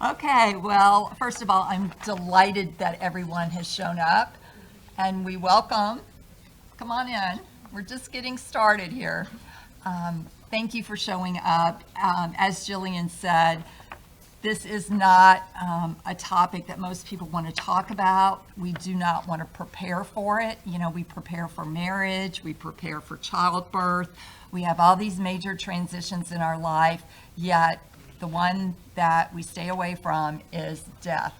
Okay, well, first of all, I'm delighted that everyone has shown up, and we welcome. Come on in. We're just getting started here. Thank you for showing up. As Jillian said, this is not a topic that most people want to talk about. We do not want to prepare for it. You know, we prepare for marriage, we prepare for childbirth. We have all these major transitions in our life, yet the one that we stay away from is death.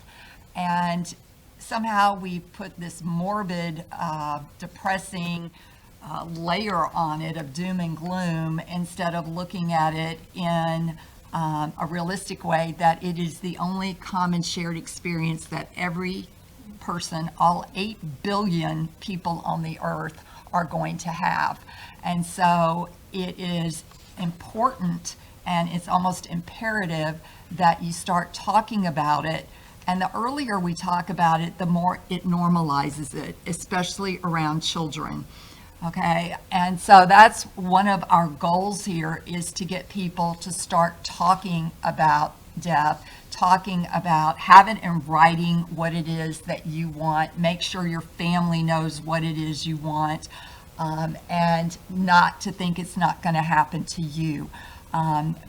And somehow we put this morbid, depressing layer on it of doom and gloom instead of looking at it in a realistic way, that it is the only common shared experience that every person, all 8 billion people on the earth, are going to have. And so it is important, and it's almost imperative that you start talking about it. And the earlier we talk about it, the more it normalizes it, especially around children. Okay, and so that's one of our goals here, is to get people to start talking about death, talking about, have it in writing what it is that you want, make sure your family knows what it is you want, and not to think it's not going to happen to you.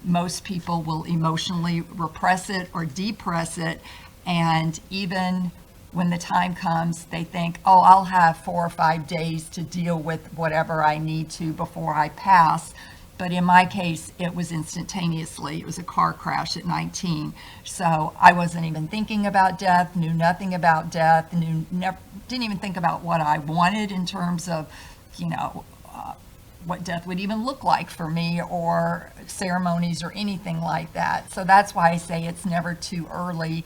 Most people will emotionally repress it or depress it, and even when the time comes, they think, oh, I'll have 4 or 5 days to deal with whatever I need to before I pass. But in my case, it was instantaneously. It was a car crash at 19. So I wasn't even thinking about death, knew nothing about death, didn't even think about what I wanted in terms of, what death would even look like for me, or ceremonies or anything like that. So that's why I say it's never too early.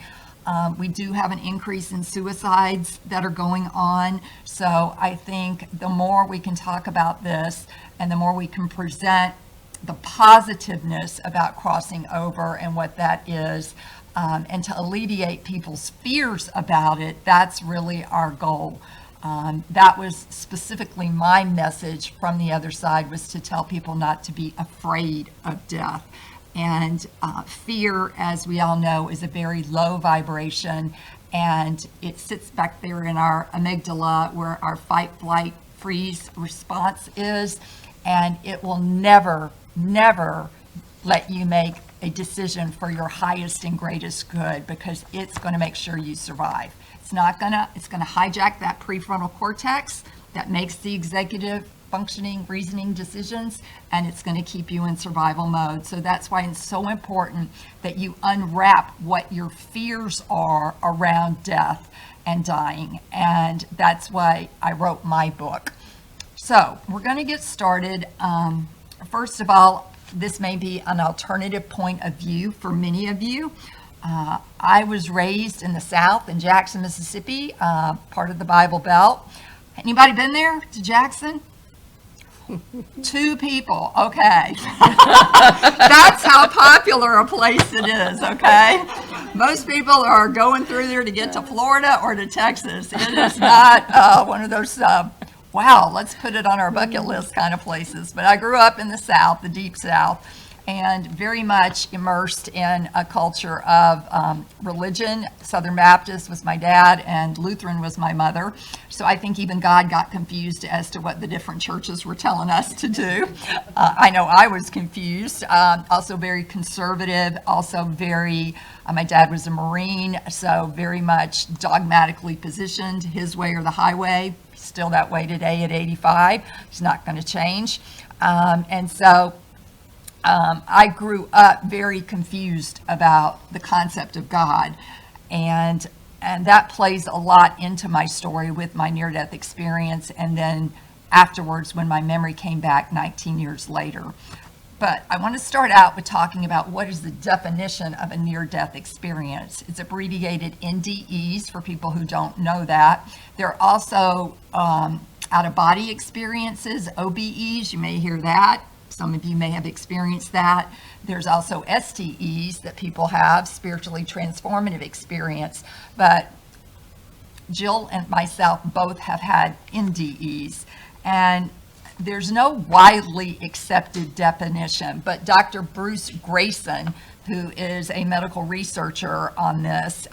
We do have an increase in suicides that are going on. So I think the more we can talk about this, and the more we can present the positiveness about crossing over and what that is, and to alleviate people's fears about it, that's really our goal. That was specifically my message from the other side, was to tell people not to be afraid of death. And fear, as we all know, is a very low vibration, and it sits back there in our amygdala where our fight, flight, freeze response is, and it will never, never let you make a decision for your highest and greatest good, because it's going to make sure you survive. It's going to hijack that prefrontal cortex that makes the executive functioning, reasoning decisions, and it's going to keep you in survival mode. So that's why it's so important that you unwrap what your fears are around death and dying. And that's why I wrote my book. So we're going to get started. First of all, this may be an alternative point of view for many of you. I was raised in the South, in Jackson, Mississippi, part of the Bible Belt. Anybody been there to Jackson? 2 people, okay. That's how popular a place it is, okay? Most people are going through there to get to Florida or to Texas. It is not one of those, wow, let's put it on our bucket list kind of places. But I grew up in the South, the deep South, and very much immersed in a culture of religion. Southern Baptist was my dad, and Lutheran was my mother. So I think even God got confused as to what the different churches were telling us to do. I know I was confused. Also very conservative, also very, my dad was a Marine, so very much dogmatically positioned, his way or the highway. Still that way today at 85. It's not going to change. And so I grew up very confused about the concept of God, and that plays a lot into my story with my near-death experience, and then afterwards when my memory came back 19 years later. But I want to start out with talking about what is the definition of a near-death experience. It's abbreviated NDEs for people who don't know that. There are also out-of-body experiences, OBEs, you may hear that. Some of you may have experienced that. There's also STEs that people have, spiritually transformative experience. But Jill and myself both have had NDEs. And there's no widely accepted definition, but Dr. Bruce Grayson, who is a medical researcher on this,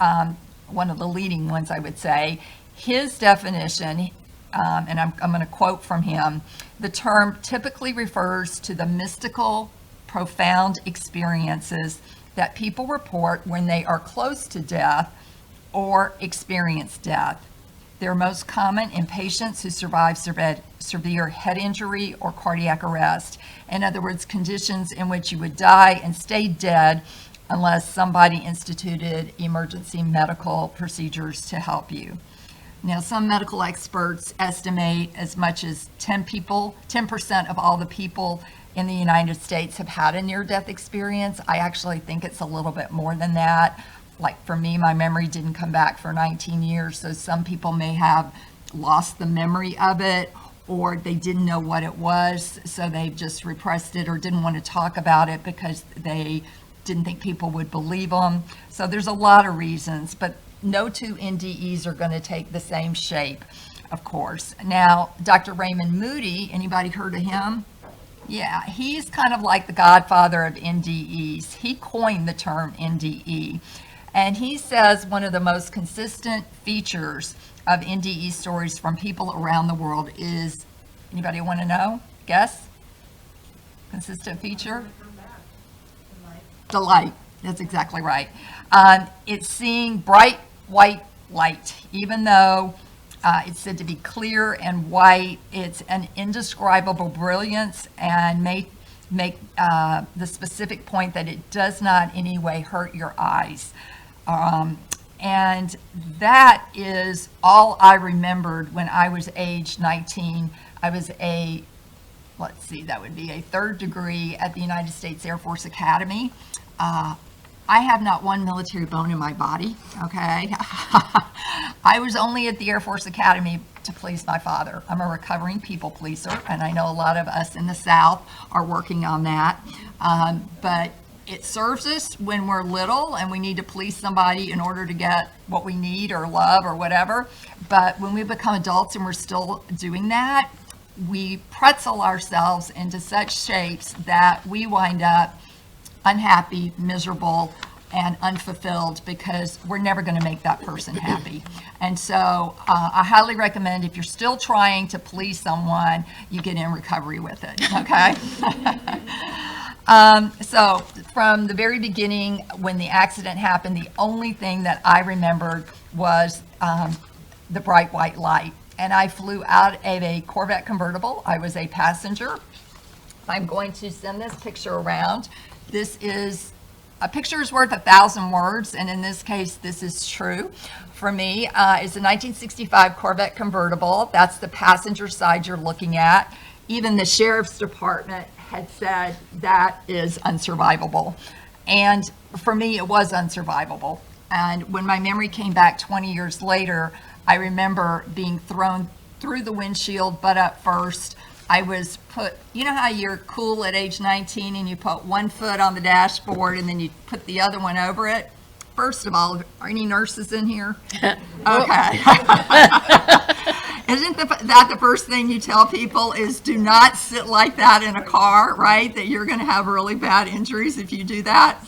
one of the leading ones, I would say. His definition, and I'm going to quote from him, the term typically refers to the mystical, profound experiences that people report when they are close to death or experience death. They're most common in patients who survive severe head injury or cardiac arrest. In other words, conditions in which you would die and stay dead unless somebody instituted emergency medical procedures to help you. Now, some medical experts estimate as much as 10% of all the people in the United States have had a near-death experience. I actually think it's a little bit more than that. Like for me, my memory didn't come back for 19 years, so some people may have lost the memory of it, or they didn't know what it was, so they just repressed it or didn't want to talk about it because they didn't think people would believe them. So there's a lot of reasons, but no two NDEs are going to take the same shape, of course. Now, Dr. Raymond Moody, anybody heard of him? Yeah, he's kind of like the godfather of NDEs. He coined the term NDE. And he says one of the most consistent features of NDE stories from people around the world is, anybody want to know? Guess? Consistent feature? Delight. That's exactly right. It's seeing bright white light. Even though it's said to be clear and white, it's an indescribable brilliance and make the specific point that it does not in any way hurt your eyes. And that is all I remembered when I was age 19. I was that would be a third degree at the United States Air Force Academy. I have not one military bone in my body, okay? I was only at the Air Force Academy to please my father. I'm a recovering people pleaser, and I know a lot of us in the South are working on that. But it serves us when we're little and we need to please somebody in order to get what we need or love or whatever. But when we become adults and we're still doing that, we pretzel ourselves into such shapes that we wind up unhappy, miserable, and unfulfilled because we're never going to make that person happy. And so I highly recommend, if you're still trying to please someone, you get in recovery with it, okay? So from the very beginning, when the accident happened, the only thing that I remembered was the bright white light. And I flew out of a Corvette convertible. I was a passenger. I'm going to send this picture around. This is, a picture is worth 1,000 words, and in this case, this is true for me. It's a 1965 Corvette convertible. That's the passenger side you're looking at. Even the sheriff's department had said that is unsurvivable. And for me, it was unsurvivable. And when my memory came back 20 years later, I remember being thrown through the windshield, butt up first. I was put, you know how you're cool at age 19 and you put one foot on the dashboard and then you put the other one over it? First of all, are any nurses in here? Okay. Isn't that the first thing you tell people is do not sit like that in a car, right? That you're going to have really bad injuries if you do that?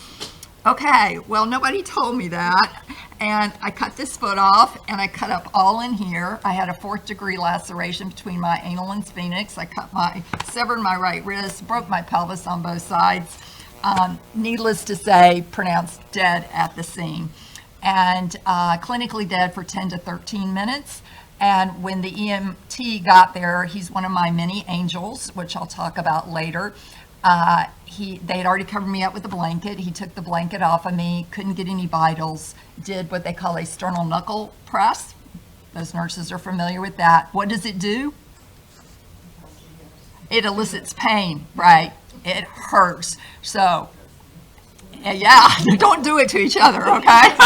Okay, well, nobody told me that. And I cut this foot off and I cut up all in here. I had a 4th degree laceration between my anal and sphinx. I severed my right wrist, broke my pelvis on both sides. Needless to say, pronounced dead at the scene. And clinically dead for 10 to 13 minutes. And when the EMT got there, he's one of my many angels, which I'll talk about later. They had already covered me up with a blanket. He took the blanket off of me, couldn't get any vitals, did what they call a sternal knuckle press. Those nurses are familiar with that. What does it do? It elicits pain, right? It hurts. So, yeah, don't do it to each other, okay?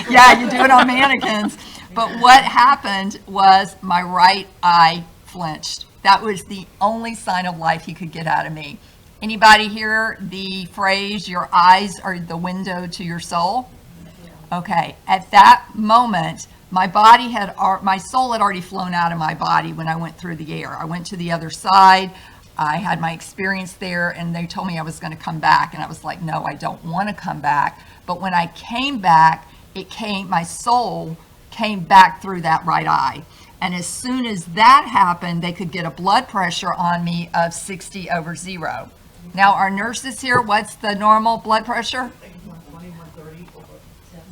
Yeah, you do it on mannequins. But what happened was my right eye flinched. That was the only sign of life he could get out of me. Anybody hear the phrase, your eyes are the window to your soul? Okay, at that moment, my soul had already flown out of my body when I went through the air. I went to the other side. I had my experience there, and they told me I was going to come back, and I was like, no, I don't want to come back. But when I came back, my soul came back through that right eye. And as soon as that happened, they could get a blood pressure on me of 60/0. Now, our nurses here, what's the normal blood pressure?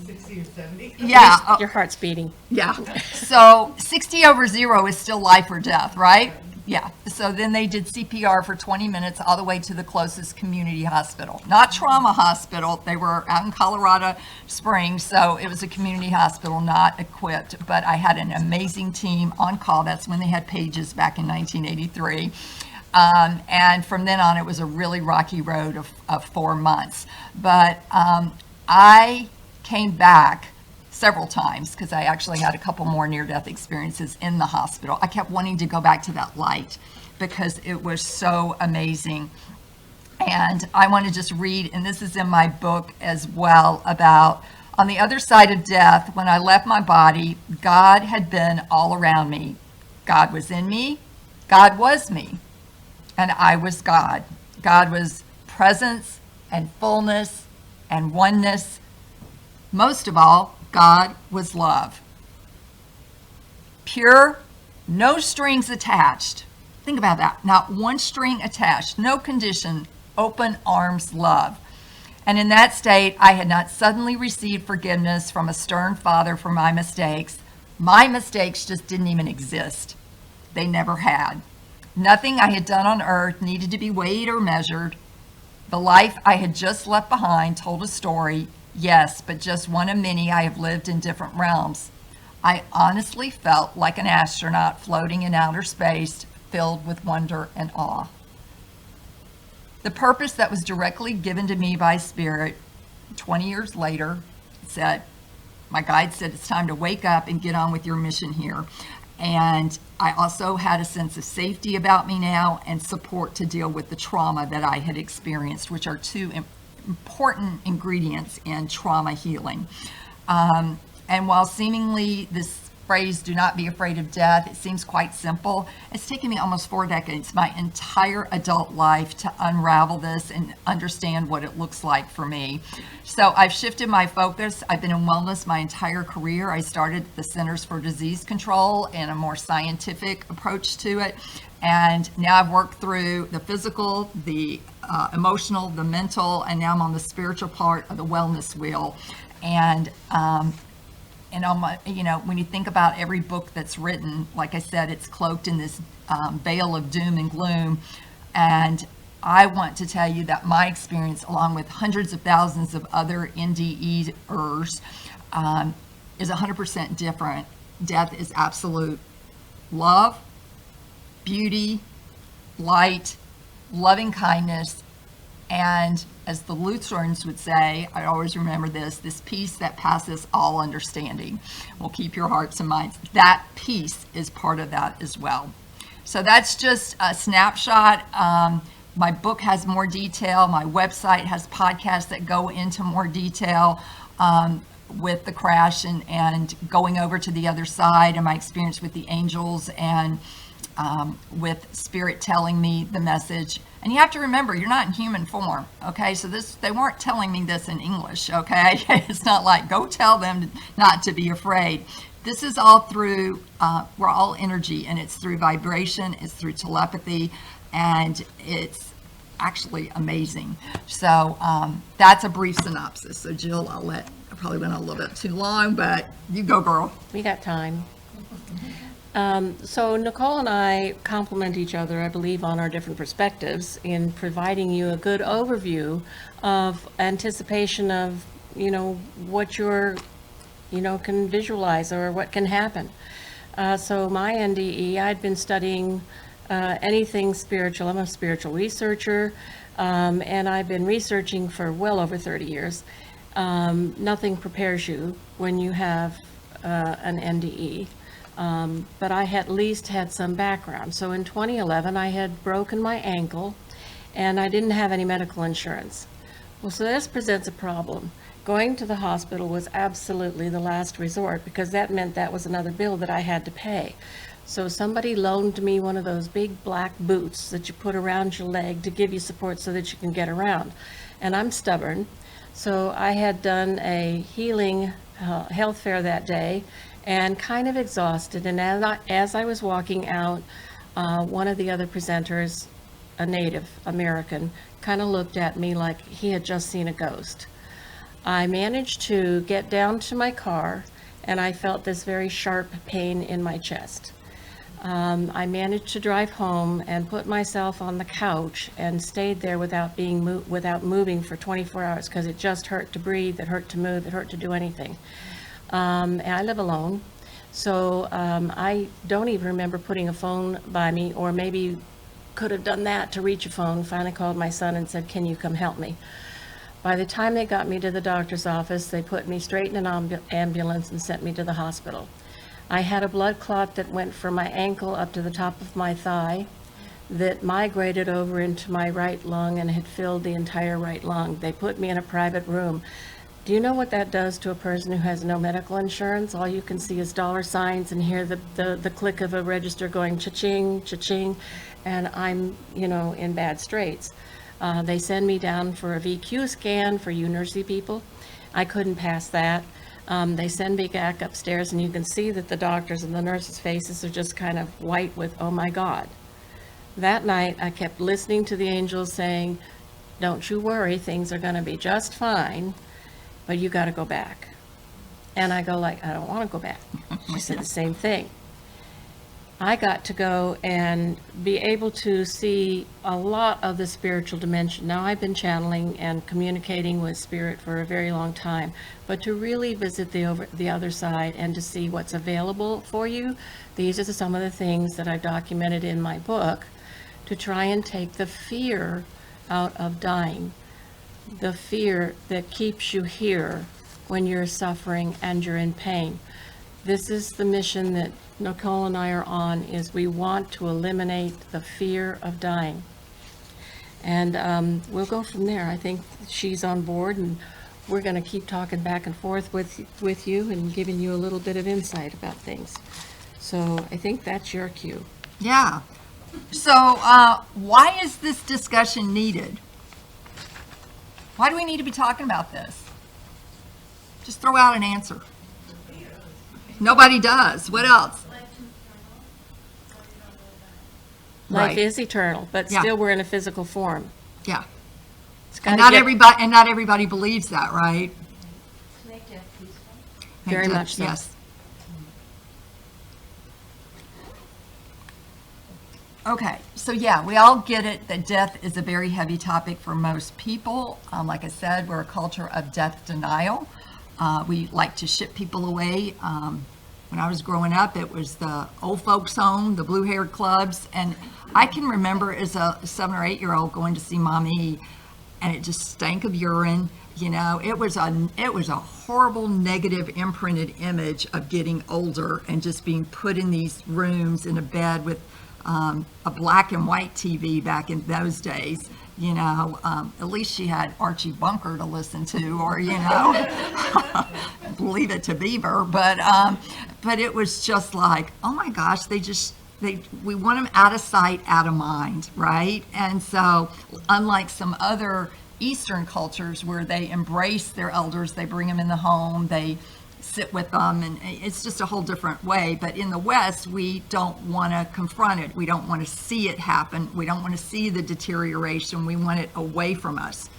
60 or 70. Yeah. Your heart's beating. Yeah. So 60/0 is still life or death, right? Yeah. So then they did CPR for 20 minutes all the way to the closest community hospital. Not trauma hospital. They were out in Colorado Springs, so it was a community hospital, not equipped. But I had an amazing team on call. That's when they had pages back in 1983. And from then on, it was a really rocky road of 4 months. But I came back several times because I actually had a couple more near-death experiences in the hospital. I kept wanting to go back to that light because it was so amazing. And I want to just read, and this is in my book as well, about on the other side of death, when I left my body, God had been all around me. God was in me. God was me. And I was God. God was presence and fullness and oneness. Most of all, God was love. Pure, no strings attached. Think about that. Not one string attached, no condition, open arms love. And in that state, I had not suddenly received forgiveness from a stern father for my mistakes. My mistakes just didn't even exist. They never had. Nothing I had done on earth needed to be weighed or measured. The life I had just left behind told a story. Yes, but just one of many I have lived in different realms. I honestly felt like an astronaut floating in outer space, filled with wonder and awe. The purpose that was directly given to me by Spirit 20 years later said, my guide said, it's time to wake up and get on with your mission here. And I also had a sense of safety about me now and support to deal with the trauma that I had experienced, which are two important ingredients in trauma healing. And while seemingly this phrase, do not be afraid of death, it seems quite simple. It's taken me almost 4 decades, my entire adult life, to unravel this and understand what it looks like for me. So I've shifted my focus. I've been in wellness my entire career. I started at the Centers for Disease Control and a more scientific approach to it. And now I've worked through the physical, the emotional, the mental, and now I'm on the spiritual part of the wellness wheel. And on my, when you think about every book that's written, like I said, it's cloaked in this veil of doom and gloom. And I want to tell you that my experience, along with hundreds of thousands of other NDEers, is 100% different. Death is absolute. Love, beauty, light, loving kindness, and as the Lutherans would say, I always remember this peace that passes all understanding will keep your hearts and minds. That peace is part of that as well. So that's just a snapshot. My book has more detail. My website has podcasts that go into more detail with the crash and going over to the other side and my experience with the angels and with Spirit telling me the message. And you have to remember, you're not in human form, okay? So they weren't telling me this in English, okay? It's not like, go tell them not to be afraid. This is all through, we're all energy, and it's through vibration, it's through telepathy, and it's actually amazing. So that's a brief synopsis. So Jill, I probably went a little bit too long, but you go, girl. We got time. So Nicole and I complement each other, I believe, on our different perspectives in providing you a good overview of anticipation of, what you're, can visualize or what can happen. So my NDE, I'd been studying anything spiritual. I'm a spiritual researcher, and I've been researching for well over 30 years. Nothing prepares you when you have an NDE. But I at least had some background. So in 2011, I had broken my ankle and I didn't have any medical insurance. Well, so this presents a problem. Going to the hospital was absolutely the last resort because that meant that was another bill that I had to pay. So somebody loaned me one of those big black boots that you put around your leg to give you support so that you can get around. And I'm stubborn, so I had done a healing health fair that day and kind of exhausted. And as I was walking out, one of the other presenters, a Native American, kind of looked at me like he had just seen a ghost. I managed to get down to my car, and I felt this very sharp pain in my chest. I managed to drive home and put myself on the couch and stayed there without moving for 24 hours because it just hurt to breathe, it hurt to move, it hurt to do anything. And I live alone, so I don't even remember putting a phone by me, or maybe could have done that to reach a phone. Finally called my son and said, "Can you come help me?" By the time they got me to the doctor's office, they put me straight in an ambulance and sent me to the hospital. I had a blood clot that went from my ankle up to the top of my thigh that migrated over into my right lung and had filled the entire right lung. They put me in a private room. Do you know what that does to a person who has no medical insurance? All you can see is dollar signs and hear the click of a register going cha-ching, cha-ching, and I'm, in bad straits. They send me down for a VQ scan for you nursey people. I couldn't pass that. They send me back upstairs, and you can see that the doctors and the nurses' faces are just kind of white with, oh my God. That night, I kept listening to the angels saying, "Don't you worry, things are going to be just fine, but you got to go back." And I go like, "I don't want to go back." She said the same thing. I got to go and be able to see a lot of the spiritual dimension. Now, I've been channeling and communicating with spirit for a very long time, but to really visit the other side and to see what's available for you, these are some of the things that I've documented in my book to try and take the fear out of dying, the fear that keeps you here when you're suffering and you're in pain. This is the mission that Nicole and I are on, is we want to eliminate the fear of dying. And we'll go from there. I think she's on board, and we're going to keep talking back and forth with you and giving you a little bit of insight about things. So I think that's your cue. Yeah. So why is this discussion needed? Why do we need to be talking about this? Just throw out an answer. Nobody does. What else? Life Right. is eternal, but Yeah. still we're in a physical form. Yeah. It's And gotta not everybody believes that, right? Very much so. Yes. Okay, so yeah, we all get it that death is a very heavy topic for most people. Like I said, we're a culture of death denial. We like to ship people away. When I was growing up, it was the old folks home, the blue-haired clubs, and I can remember as a 7 or 8-year-old going to see Mommy, and it just stank of urine. It was a horrible, negative, imprinted image of getting older and just being put in these rooms in a bed with a black and white TV back in those days. At least she had Archie Bunker to listen to, or Leave It to Beaver. But it was just like, oh my gosh, we want them out of sight, out of mind, right? And so, unlike some other Eastern cultures where they embrace their elders, they bring them in the home, they sit with them, and it's just a whole different way. But in the West, we don't want to confront it. We don't want to see it happen. We don't want to see the deterioration. We want it away from us.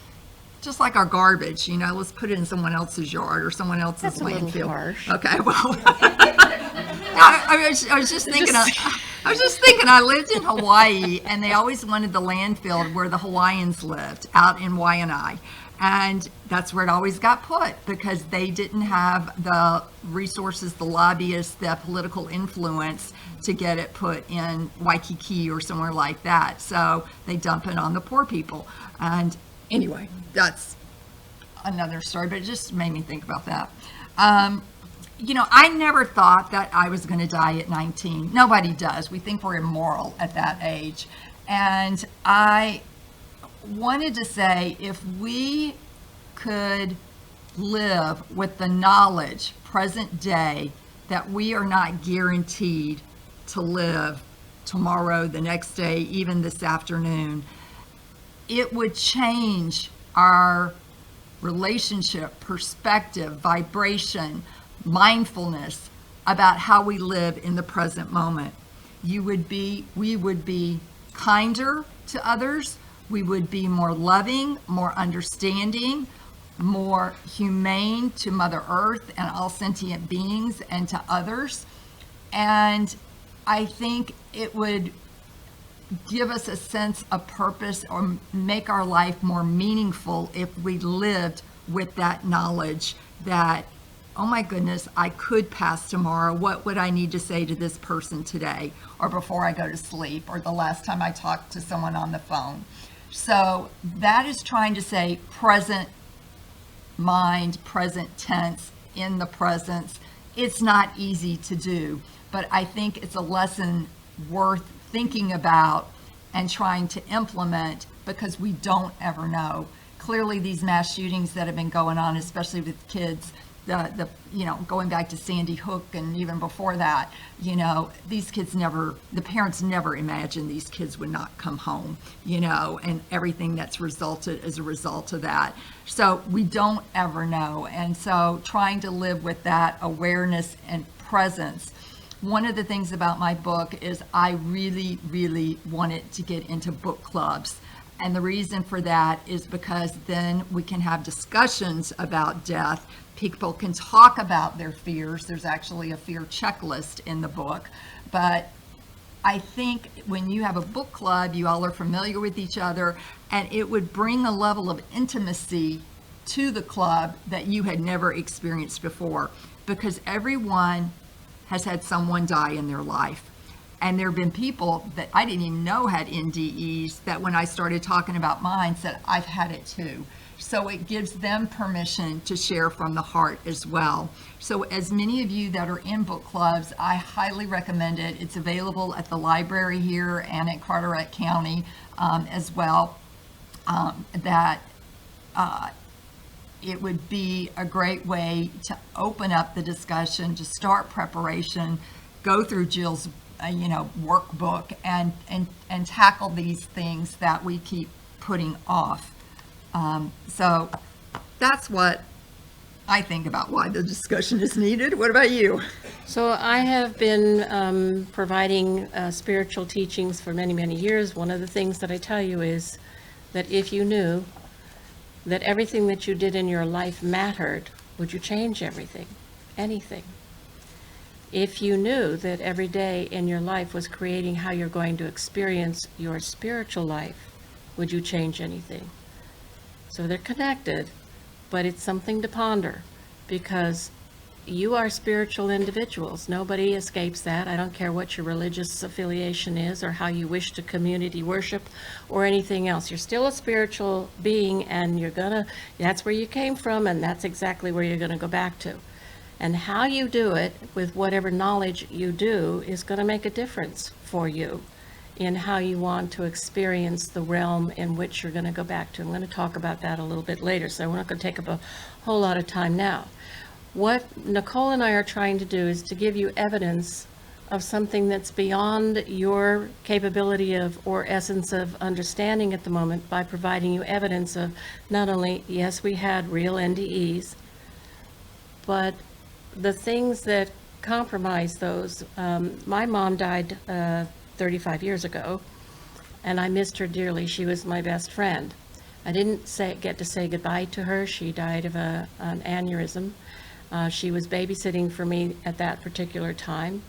Just like our garbage, let's put it in someone else's yard or someone else's That's a little landfill. harsh. Okay, well, I was just thinking. I lived in Hawaii, and they always wanted the landfill where the Hawaiians lived, out in Waianae. And that's where it always got put, because they didn't have the resources, the lobbyists, the political influence to get it put in Waikiki or somewhere like that. So they dump it on the poor people. And anyway, that's another story, but it just made me think about that. I never thought that I was going to die at 19. Nobody does. We think we're immoral at that age. And I wanted to say, if we could live with the knowledge present day that we are not guaranteed to live tomorrow, the next day, even this afternoon, it would change our relationship, perspective, vibration, mindfulness about how we live in the present moment. We would be kinder to others. We would be more loving, more understanding, more humane to Mother Earth and all sentient beings and to others. And I think it would give us a sense of purpose or make our life more meaningful if we lived with that knowledge that, oh my goodness, I could pass tomorrow. What would I need to say to this person today, or before I go to sleep, or the last time I talked to someone on the phone? So that is trying to say present mind, present tense, in the presence. It's not easy to do, but I think it's a lesson worth thinking about and trying to implement, because we don't ever know. Clearly, these mass shootings that have been going on, especially with kids, going back to Sandy Hook and even before that, these kids the parents never imagined these kids would not come home, and everything that's resulted as a result of that. So we don't ever know. And so trying to live with that awareness and presence. One of the things about my book is I really, really wanted to get into book clubs. And the reason for that is because then we can have discussions about death. People can talk about their fears. There's actually a fear checklist in the book. But I think when you have a book club, you all are familiar with each other, and it would bring a level of intimacy to the club that you had never experienced before, because everyone has had someone die in their life. And there have been people that I didn't even know had NDEs that when I started talking about mine said, I've had it too. So it gives them permission to share from the heart as well. So as many of you that are in book clubs, I highly recommend it. It's available at the library here and at Carteret County as well. It would be a great way to open up the discussion, to start preparation, go through Jill's workbook and tackle these things that we keep putting off. So that's what I think about why the discussion is needed. What about you? So I have been providing spiritual teachings for many, many years. One of the things that I tell you is that if you knew that everything that you did in your life mattered, would you change everything? Anything? If you knew that every day in your life was creating how you're going to experience your spiritual life, would you change anything? So they're connected, but it's something to ponder, because you are spiritual individuals. Nobody escapes that. I don't care what your religious affiliation is or how you wish to community worship or anything else. You're still a spiritual being, and that's where you came from, and that's exactly where you're gonna go back to. And how you do it with whatever knowledge you do is going to make a difference for you in how you want to experience the realm in which you're going to go back to. I'm going to talk about that a little bit later, so we're not going to take up a whole lot of time now. What Nicole and I are trying to do is to give you evidence of something that's beyond your capability of or essence of understanding at the moment, by providing you evidence of not only, yes, we had real NDEs, but the things that compromise those. My mom died 35 years ago, and I missed her dearly. She was my best friend. I didn't get to say goodbye to her. She died of an aneurysm. She was babysitting for me at that particular time,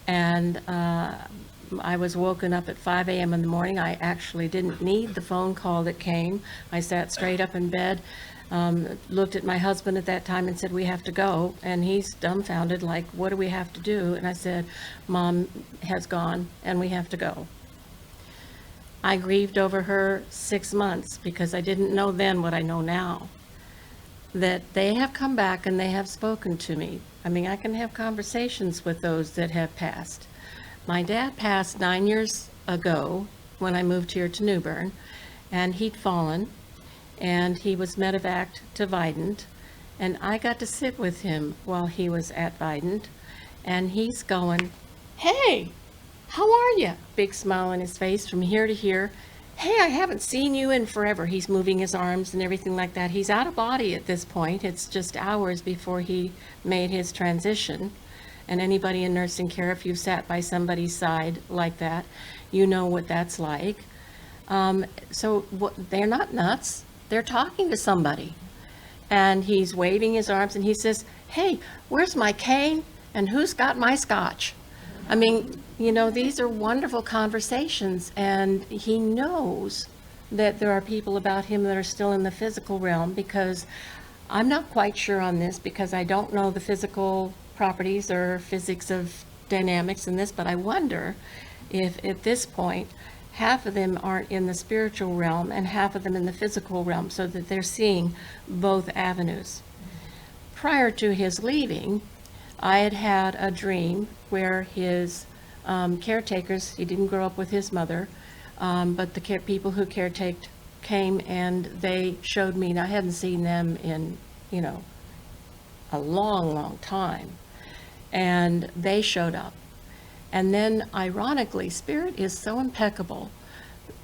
and I was woken up at 5 a.m. in the morning. I actually didn't need the phone call that came. I sat straight up in bed, looked at my husband at that time and said, we have to go. And he's dumbfounded, like, what do we have to do? And I said, Mom has gone and we have to go. I grieved over her 6 months, because I didn't know then what I know now, that they have come back and they have spoken to me. I mean, I can have conversations with those that have passed. My dad passed 9 years ago when I moved here to New Bern, and he'd fallen, and he was medevaced to Vidant, and I got to sit with him while he was at Vidant, and he's going, hey, How are you? Big smile on his face from here to here. Hey, I haven't seen you in forever. He's moving his arms and everything like that. He's out of body at this point. It's just hours before he made his transition. And anybody in nursing care, if you've sat by somebody's side like that, you know what that's like. They're not nuts. They're talking to somebody. And he's waving his arms and he says, hey, where's my cane? And who's got my scotch? I mean, these are wonderful conversations, and he knows that there are people about him that are still in the physical realm, because I'm not quite sure on this, because I don't know the physical properties or physics of dynamics in this, but I wonder if at this point, half of them aren't in the spiritual realm and half of them in the physical realm, so that they're seeing both avenues. Prior to his leaving, I had had a dream where his caretakers, he didn't grow up with his mother, but the people who caretaked came and they showed me, and I hadn't seen them in, a long, long time. And they showed up. And then, ironically, Spirit is so impeccable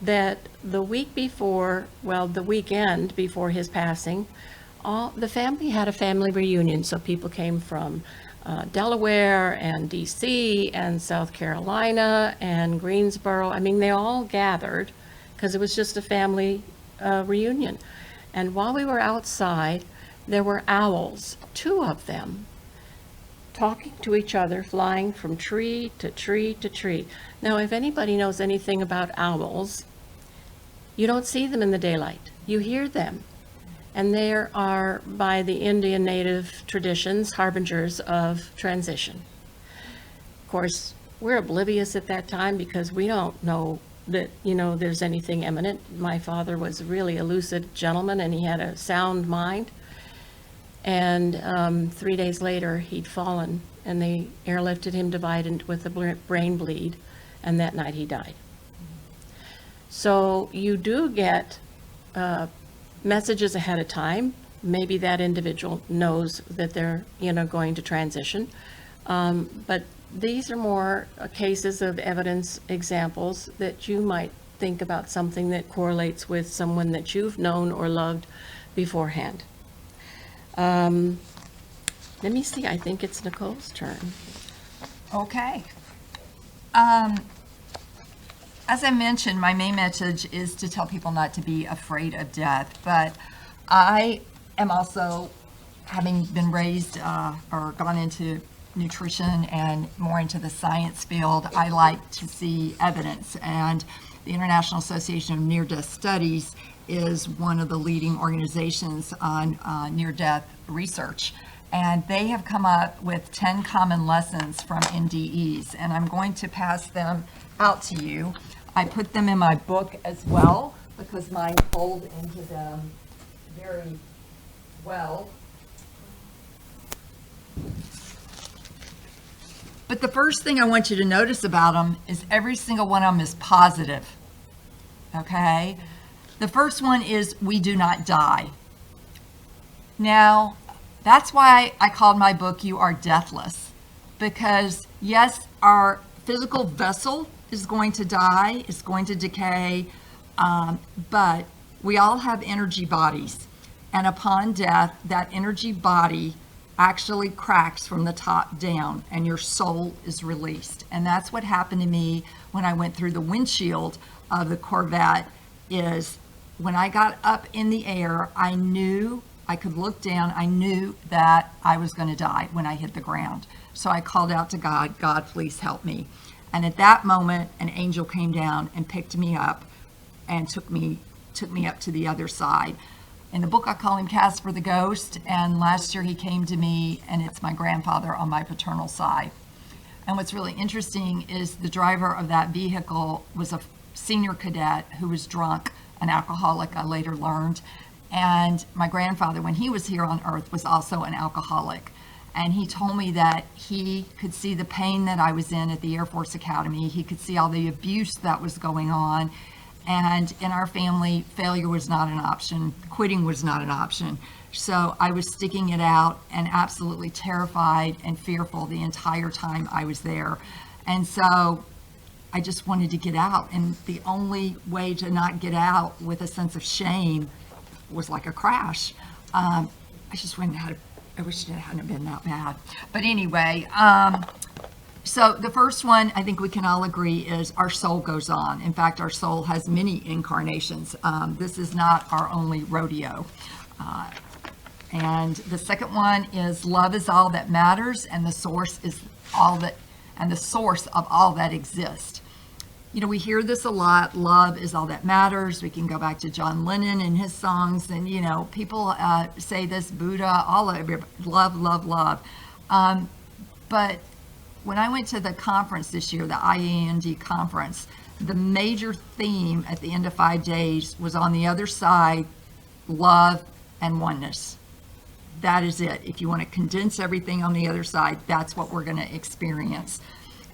that the weekend before his passing, the family had a family reunion. So people came from Delaware and DC and South Carolina and Greensboro. I mean, they all gathered because it was just a family reunion. And while we were outside, there were owls, 2 of them, talking to each other, flying from tree to tree to tree. Now, if anybody knows anything about owls, you don't see them in the daylight. You hear them. And they are, by the Indian native traditions, harbingers of transition. Of course, we're oblivious at that time because we don't know that, there's anything imminent. My father was really a lucid gentleman and he had a sound mind. And 3 days later, he'd fallen and they airlifted him divided with a brain bleed. And that night he died. So you do get messages ahead of time. Maybe that individual knows that they're, going to transition. But these are more cases of evidence examples that you might think about something that correlates with someone that you've known or loved beforehand. Let me see, I think it's Nicole's turn. Okay. As I mentioned, my main message is to tell people not to be afraid of death, but I am also, having been raised or gone into nutrition and more into the science field, I like to see evidence, and the International Association of Near-Death Studies is one of the leading organizations on near-death research. And they have come up with 10 common lessons from NDEs, and I'm going to pass them out to you. I put them in my book as well because mine fold into them very well. But the first thing I want you to notice about them is every single one of them is positive. Okay? The first one is we do not die. Now, that's why I called my book You Are Deathless, because yes, our physical vessel is going to die, it's going to decay, but we all have energy bodies, and upon death, that energy body actually cracks from the top down and your soul is released. And that's what happened to me when I went through the windshield of the Corvette. Is when I got up in the air, I knew I could look down, I knew that I was going to die when I hit the ground. So I called out to God, God, please help me. And at that moment, an angel came down and picked me up and took me up to the other side. In the book, I call him Casper the Ghost, and last year he came to me, and it's my grandfather on my paternal side. And what's really interesting is the driver of that vehicle was a senior cadet who was drunk, an alcoholic, I later learned. And my grandfather, when he was here on Earth, was also an alcoholic. And he told me that he could see the pain that I was in at the Air Force Academy. He could see all the abuse that was going on. And in our family, failure was not an option. Quitting was not an option. So I was sticking it out and absolutely terrified and fearful the entire time I was there. And so I just wanted to get out. And the only way to not get out with a sense of shame was like a crash. I just wouldn't have, I wish it hadn't been that bad. But anyway, so the first one, I think we can all agree, is our soul goes on. In fact, our soul has many incarnations. This is not our only rodeo. And the second one is love is all that matters, and the source is all that, and the source of all that exists. You know, we hear this a lot. Love is all that matters. We can go back to John Lennon and his songs, and you know, people say this, Buddha, all of it, love, love, love. But when I went to the conference this year, the IAND conference, the major theme at the end of 5 days was on the other side, love and oneness. That is it. If you want to condense everything on the other side, that's what we're going to experience.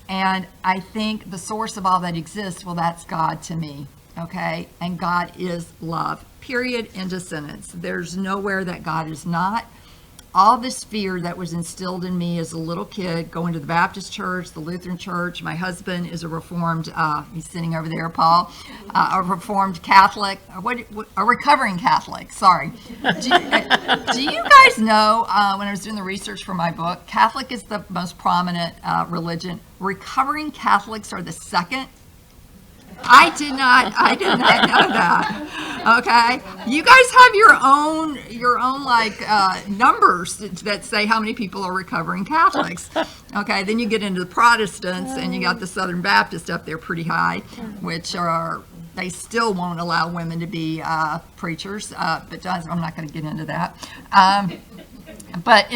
And I think the source of all that exists, well, that's God to me, okay? And God is love, period, end of sentence. There's nowhere that God is not. All this fear that was instilled in me as a little kid, going to the Baptist church, the Lutheran church. My husband is a Reformed, he's sitting over there, Paul, a Reformed Catholic, a recovering Catholic, sorry. Do you guys know, when I was doing the research for my book, Catholic is the most prominent religion. Recovering Catholics are the second. I did not know that. Okay, you guys have your own like numbers that say how many people are recovering Catholics. Okay, then you get into the Protestants, and you got the Southern Baptist up there pretty high, which are, they still won't allow women to be preachers. But I'm not going to get into that. But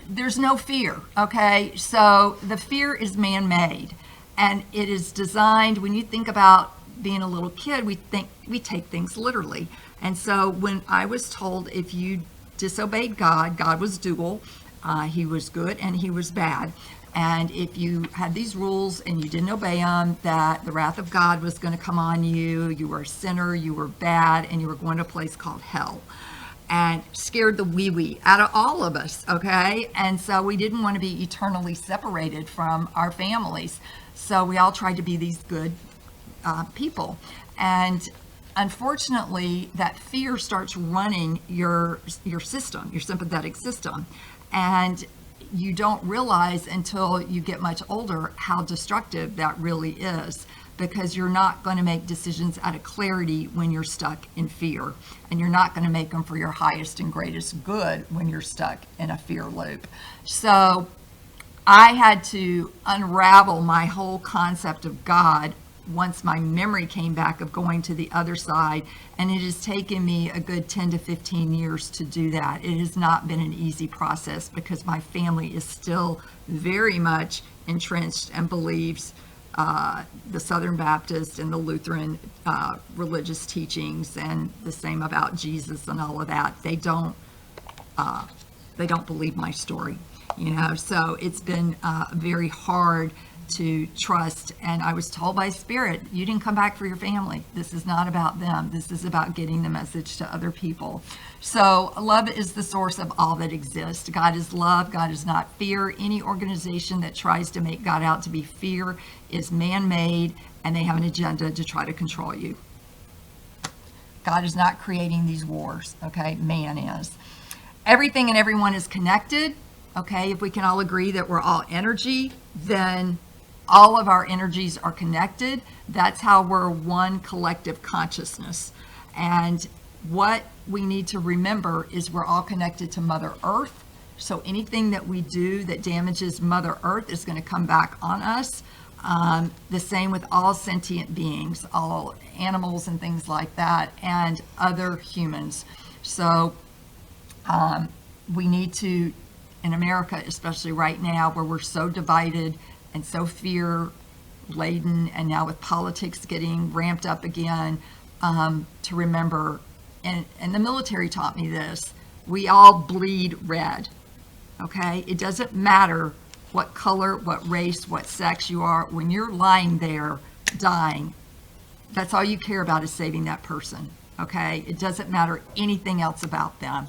there's no fear. Okay, so the fear is man-made. And it is designed, when you think about being a little kid, we take things literally. And so when I was told if you disobeyed God, God was dual, he was good and he was bad. And if you had these rules and you didn't obey them, that the wrath of God was going to come on you, you were a sinner, you were bad, and you were going to a place called hell. And scared the wee-wee out of all of us, okay? And so we didn't want to be eternally separated from our families. So we all tried to be these good people. And unfortunately, that fear starts running your system, your sympathetic system. And you don't realize until you get much older how destructive that really is, because you're not going to make decisions out of clarity when you're stuck in fear. And you're not going to make them for your highest and greatest good when you're stuck in a fear loop. So I had to unravel my whole concept of God once my memory came back of going to the other side. And it has taken me a good 10 to 15 years to do that. It has not been an easy process because my family is still very much entrenched and believes the Southern Baptist and the Lutheran religious teachings, and the same about Jesus and all of that. They don't believe my story. You know, so it's been very hard to trust. And I was told by Spirit, you didn't come back for your family. This is not about them. This is about getting the message to other people. So love is the source of all that exists. God is love. God is not fear. Any organization that tries to make God out to be fear is man-made, and they have an agenda to try to control you. God is not creating these wars, okay? Man is. Everything and everyone is connected. Okay, if we can all agree that we're all energy, then all of our energies are connected. That's how we're one collective consciousness. And what we need to remember is we're all connected to Mother Earth. So anything that we do that damages Mother Earth is going to come back on us. The same with all sentient beings, all animals and things like that, and other humans. So we need to, in America, especially right now, where we're so divided and so fear-laden, and now with politics getting ramped up again, to remember, and the military taught me this, we all bleed red, okay? It doesn't matter what color, what race, what sex you are. When you're lying there dying, that's all you care about is saving that person, okay? It doesn't matter anything else about them.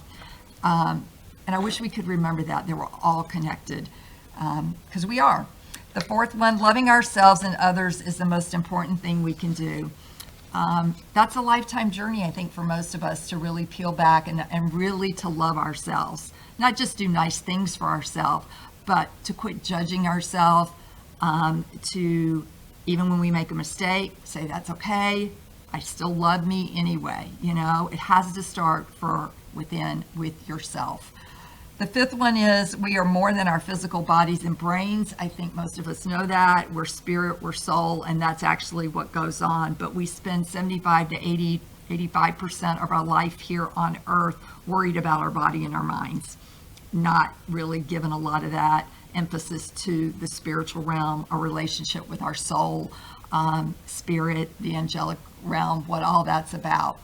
And I wish we could remember that we're all connected, because we are. The fourth one, loving ourselves and others is the most important thing we can do. That's a lifetime journey, I think, for most of us to really peel back and really to love ourselves. Not just do nice things for ourselves, but to quit judging ourselves, to, even when we make a mistake, say, that's okay, I still love me anyway. You know, it has to start within with yourself. The fifth one is we are more than our physical bodies and brains. I think most of us know that. We're spirit, we're soul, and that's actually what goes on. But we spend 75 to 85% of our life here on earth worried about our body and our minds, not really giving a lot of that emphasis to the spiritual realm, our relationship with our soul, spirit, the angelic realm, what all that's about.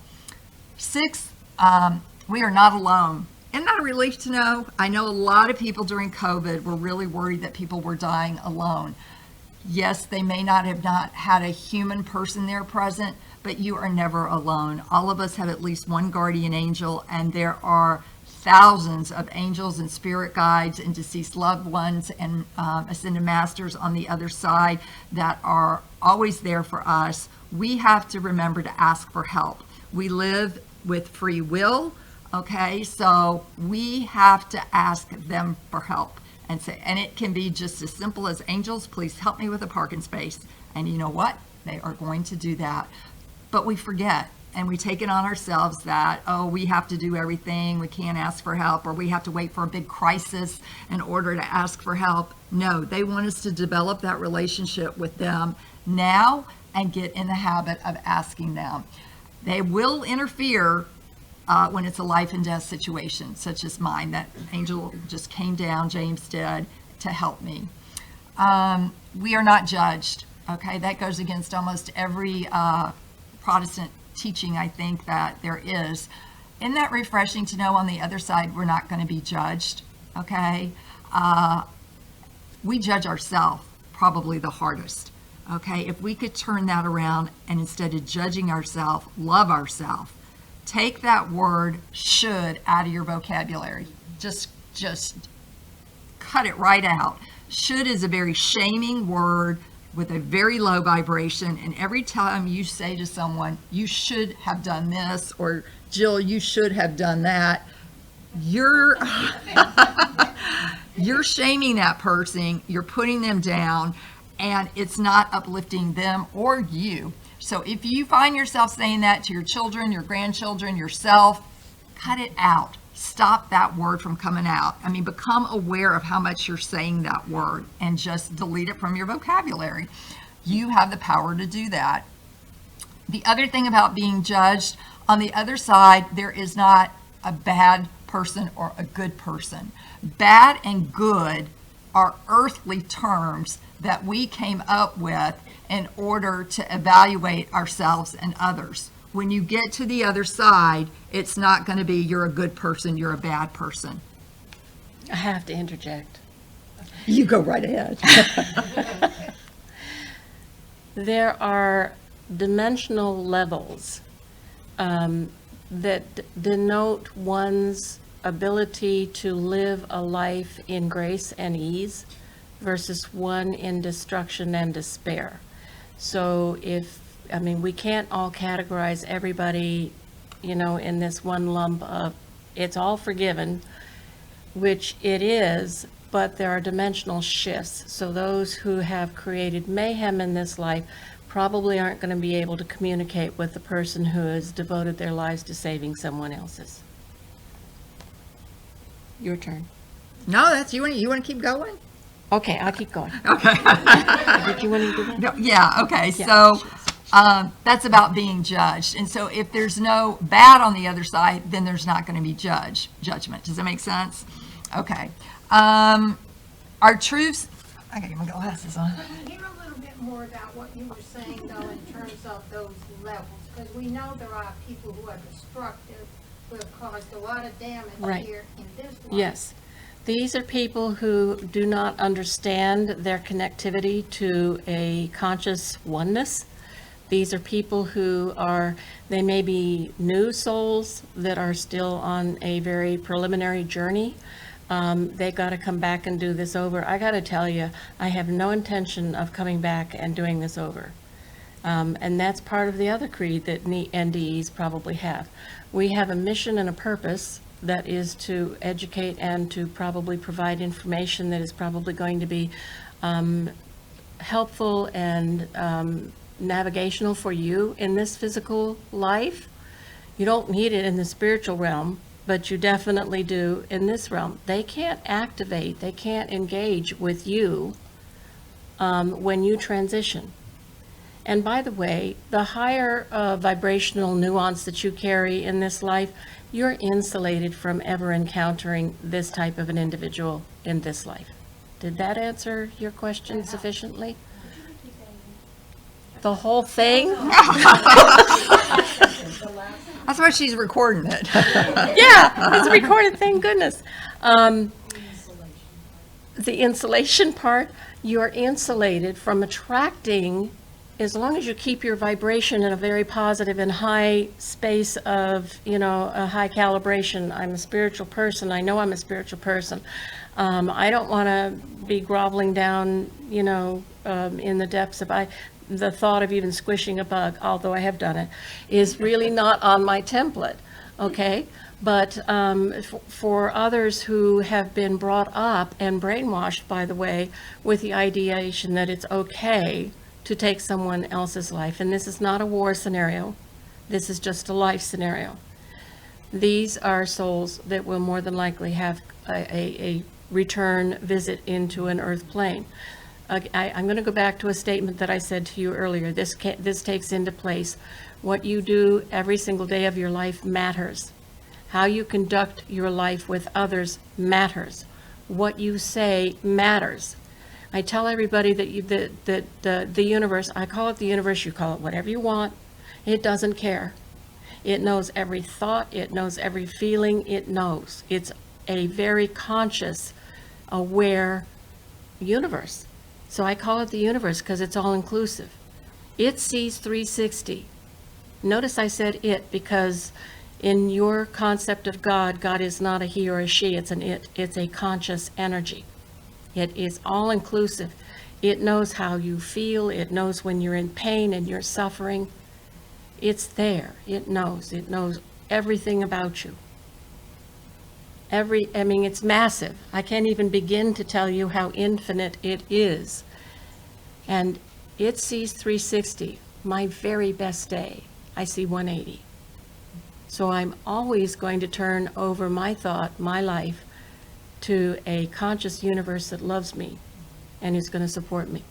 Six, we are not alone. Isn't that a relief to know? I know a lot of people during COVID were really worried that people were dying alone. Yes, they may not have had a human person there present, but you are never alone. All of us have at least one guardian angel, and there are thousands of angels and spirit guides and deceased loved ones and ascended masters on the other side that are always there for us. We have to remember to ask for help. We live with free will. Okay, so we have to ask them for help and say, and it can be just as simple as, angels, please help me with a parking space. And you know what? They are going to do that. But we forget and we take it on ourselves that, oh, we have to do everything. We can't ask for help, or we have to wait for a big crisis in order to ask for help. No, they want us to develop that relationship with them now and get in the habit of asking them. They will interfere when it's a life and death situation, such as mine. That angel just came down, James did, to help me. We are not judged, okay? That goes against almost every Protestant teaching, I think, that there is. Isn't that refreshing to know on the other side we're not going to be judged, okay? We judge ourselves probably the hardest, okay? If we could turn that around and instead of judging ourselves, love ourselves. Take that word should out of your vocabulary. Just cut it right out. Should is a very shaming word with a very low vibration. And every time you say to someone, you should have done this, or Jill, you should have done that, you're shaming that person, you're putting them down, and it's not uplifting them or you. So if you find yourself saying that to your children, your grandchildren, yourself, cut it out. Stop that word from coming out. I mean, become aware of how much you're saying that word and just delete it from your vocabulary. You have the power to do that. The other thing about being judged, on the other side, there is not a bad person or a good person. Bad and good are earthly terms that we came up with in order to evaluate ourselves and others. When you get to the other side, it's not going to be you're a good person, you're a bad person. I have to interject. You go right ahead. There are dimensional levels that denote one's ability to live a life in grace and ease versus one in destruction and despair. So we can't all categorize everybody, in this one lump of it's all forgiven, which it is, but there are dimensional shifts. So those who have created mayhem in this life probably aren't going to be able to communicate with the person who has devoted their lives to saving someone else's. Your turn. No, that's you. You want to keep going? Okay, I'll keep going. Okay. Did you want to do that? No, yeah, okay. Yeah. So that's about being judged. And so if there's no bad on the other side, then there's not going to be judgment. Does that make sense? Okay. Our truths, I got to get my glasses on. Can you hear a little bit more about what you were saying, though, in terms of those levels? Because we know there are people who are destructive, who have caused a lot of damage Right. here in this life. Yes. These are people who do not understand their connectivity to a conscious oneness. These are people who they may be new souls that are still on a very preliminary journey, they got to come back and do this over. I got to tell you, I have no intention of coming back and doing this over. And that's part of the other creed that NDEs probably have. We have a mission and a purpose that is to educate and to probably provide information that is probably going to be helpful and navigational for you in this physical life. You don't need it in the spiritual realm, but you definitely do in this realm. They can't activate, they can't engage with you when you transition. And by the way, the higher vibrational nuance that you carry in this life, you're insulated from ever encountering this type of an individual in this life. Did that answer your question sufficiently? The whole thing? That's why she's recording it. Yeah, it's recorded, thank goodness. The insulation part, you're insulated from attracting, as long as you keep your vibration in a very positive and high space of, a high calibration. I'm a spiritual person. I know I'm a spiritual person. I don't want to be groveling down, in the depths of the thought of even squishing a bug, although I have done it, is really not on my template, okay? But for others who have been brought up and brainwashed, by the way, with the ideation that it's okay to take someone else's life, and this is not a war scenario, this is just a life scenario. These are souls that will more than likely have a return visit into an earth plane. I'm going to go back to a statement that I said to you earlier. This takes into place. What you do every single day of your life matters. How you conduct your life with others matters. What you say matters. I tell everybody that the universe, I call it the universe, you call it whatever you want, it doesn't care. It knows every thought, it knows every feeling, it knows. It's a very conscious, aware universe. So I call it the universe because it's all inclusive. It sees 360. Notice I said it because in your concept of God, God is not a he or a she, it's an it. It's a conscious energy. It is all inclusive. It knows how you feel. It knows when you're in pain and you're suffering. It's there. It knows everything about you. It's massive. I can't even begin to tell you how infinite it is. And it sees 360. My very best day, I see 180. So I'm always going to turn over my thought, my life, to a conscious universe that loves me and is going to support me.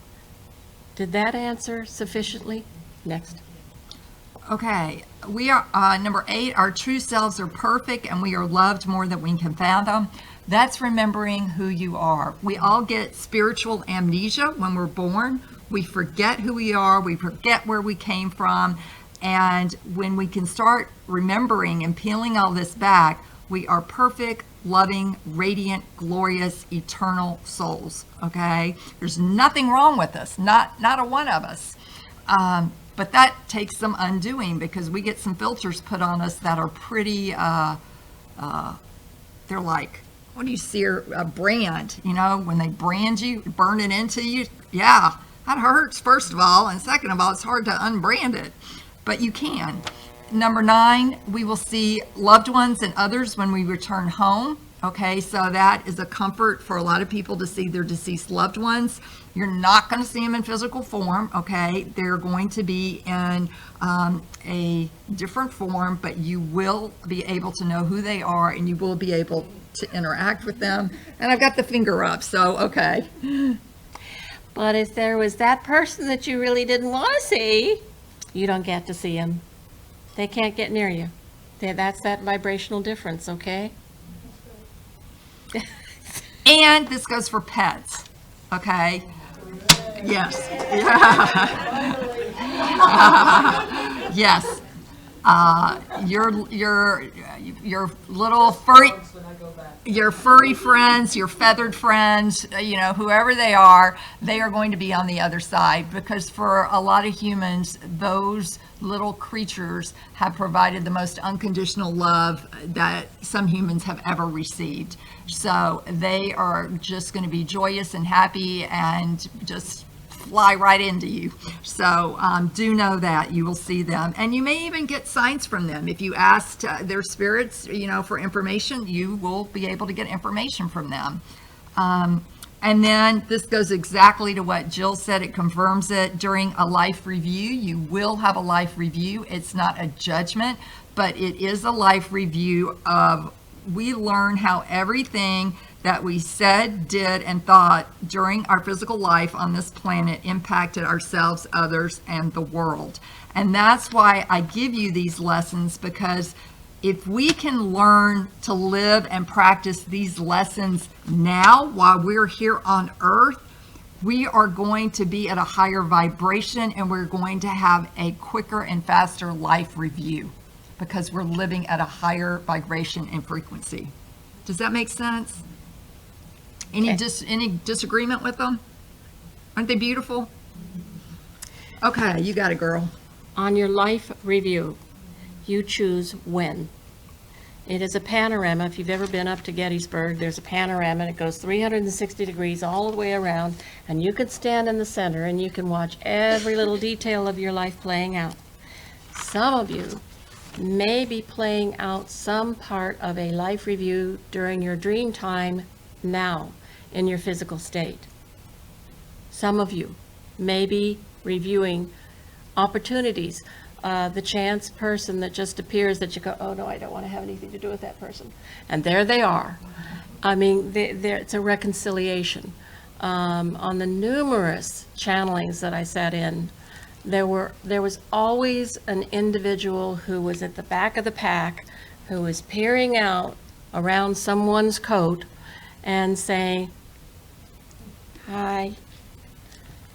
Did that answer sufficiently? Next. Okay, we are, number 8, our true selves are perfect and we are loved more than we can fathom. That's remembering who you are. We all get spiritual amnesia when we're born. We forget who we are, we forget where we came from, and when we can start remembering and peeling all this back, we are perfect, loving, radiant, glorious, eternal souls, okay? There's nothing wrong with us, not a one of us. But that takes some undoing because we get some filters put on us that are pretty, they're like, what do you see, a brand, when they brand you, burn it into you, yeah, that hurts, first of all, and second of all, it's hard to unbrand it, but you can. Number 9, we will see loved ones and others when we return home. Okay, so that is a comfort for a lot of people to see their deceased loved ones. You're not going to see them in physical form, okay? They're going to be in a different form, but you will be able to know who they are and you will be able to interact with them. And I've got the finger up, so okay. But if there was that person that you really didn't want to see, you don't get to see them. They can't get near you. That's that vibrational difference, okay? And this goes for pets, okay? Yes. Yeah. Yes. Your little furry, your furry friends, your feathered friends, whoever they are going to be on the other side, because for a lot of humans, those little creatures have provided the most unconditional love that some humans have ever received. So they are just going to be joyous and happy and just fly right into you. So do know that you will see them, and you may even get signs from them. If you asked their spirits, for information, you will be able to get information from them. And then this goes exactly to what Jill said. It confirms it. During a life review, you will have a life review. It's not a judgment, but it is a life review of, we learn how everything that we said, did, and thought during our physical life on this planet impacted ourselves, others, and the world. And that's why I give you these lessons, because if we can learn to live and practice these lessons now while we're here on earth, we are going to be at a higher vibration, and we're going to have a quicker and faster life review because we're living at a higher vibration and frequency. Does that make sense? Any disagreement with them? Aren't they beautiful? Okay, you got it, girl. On your life review, you choose when. It is a panorama. If you've ever been up to Gettysburg, there's a panorama, and it goes 360 degrees all the way around, and you can stand in the center and you can watch every little detail of your life playing out. Some of you may be playing out some part of a life review during your dream time now in your physical state. Some of you may be reviewing opportunities, the chance person that just appears that you go, oh no, I don't want to have anything to do with that person. And there they are. I mean, it's a reconciliation. On the numerous channelings that I sat in, there was always an individual who was at the back of the pack, who was peering out around someone's coat and saying, hi,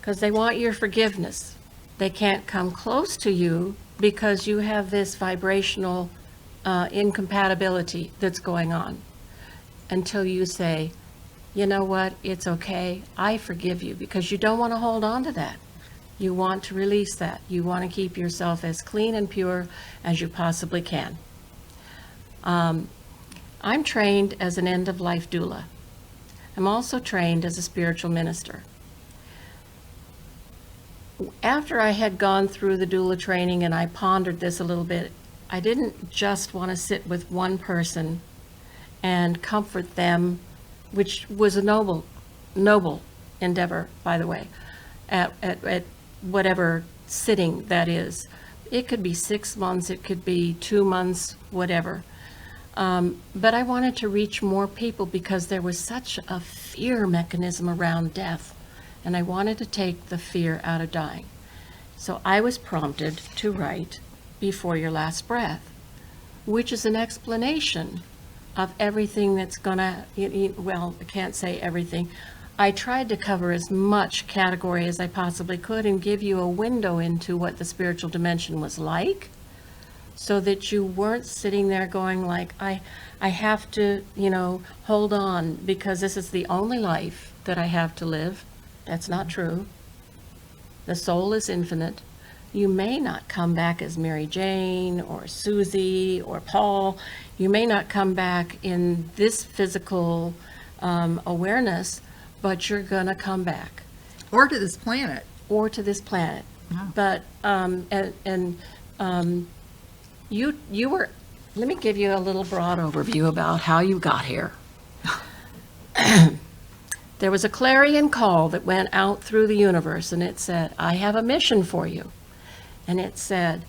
because they want your forgiveness. They can't come close to you because you have this vibrational incompatibility that's going on until you say, you know what, it's okay, I forgive you, because you don't want to hold on to that. You want to release that. You want to keep yourself as clean and pure as you possibly can. I'm trained as an end-of-life doula. I'm also trained as a spiritual minister. After I had gone through the doula training and I pondered this a little bit, I didn't just want to sit with one person and comfort them, which was a noble endeavor, by the way, at whatever sitting that is. It could be 6 months, it could be 2 months, whatever. But I wanted to reach more people because there was such a fear mechanism around death, and I wanted to take the fear out of dying. So I was prompted to write Before Your Last Breath, which is an explanation of everything that's gonna, well, I can't say everything. I tried to cover as much category as I possibly could and give you a window into what the spiritual dimension was like, so that you weren't sitting there going like, I have to, hold on because this is the only life that I have to live. That's not true. The soul is infinite. You may not come back as Mary Jane or Susie or Paul. You may not come back in this physical awareness, but you're gonna come back. Or to this planet. Or to this planet. Yeah. But, you were, let me give you a little broad overview about how you got here. There was a clarion call that went out through the universe, and it said, I have a mission for you. And it said,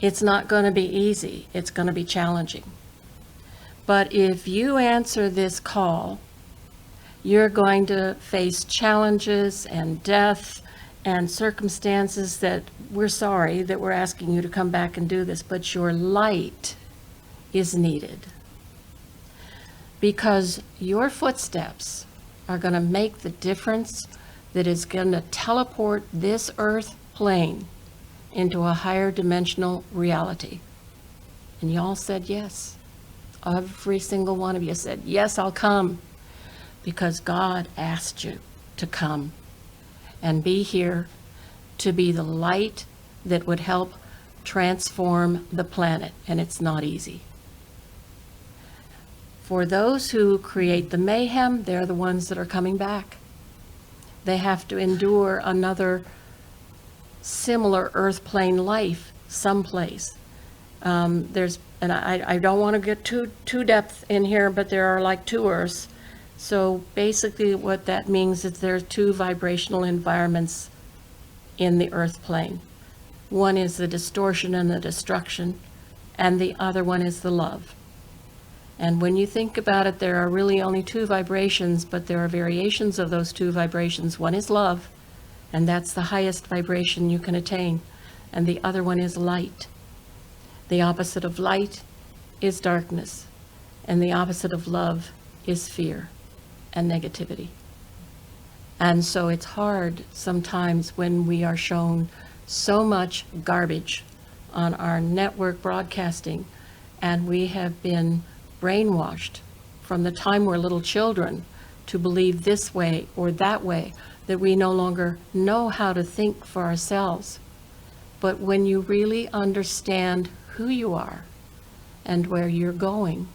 it's not going to be easy, it's going to be challenging. But if you answer this call, you're going to face challenges and death and circumstances that we're sorry that we're asking you to come back and do this, but your light is needed. Because your footsteps are going to make the difference that is going to teleport this earth plane into a higher dimensional reality. And y'all said yes. Every single one of you said, yes, I'll come. Because God asked you to come and be here to be the light that would help transform the planet. And it's not easy. For those who create the mayhem, they're the ones that are coming back. They have to endure another similar earth plane life someplace. And I don't want to get too depth in here, but there are like two earths. So basically what that means is there are two vibrational environments in the earth plane. One is the distortion and the destruction, and the other one is the love. And when you think about it, there are really only two vibrations, but there are variations of those two vibrations. One is love, and that's the highest vibration you can attain. And the other one is light. The opposite of light is darkness, and the opposite of love is fear and negativity. And so it's hard sometimes when we are shown so much garbage on our network broadcasting, and we have been brainwashed from the time we're little children to believe this way or that way, that we no longer know how to think for ourselves. But when you really understand who you are and where you're going,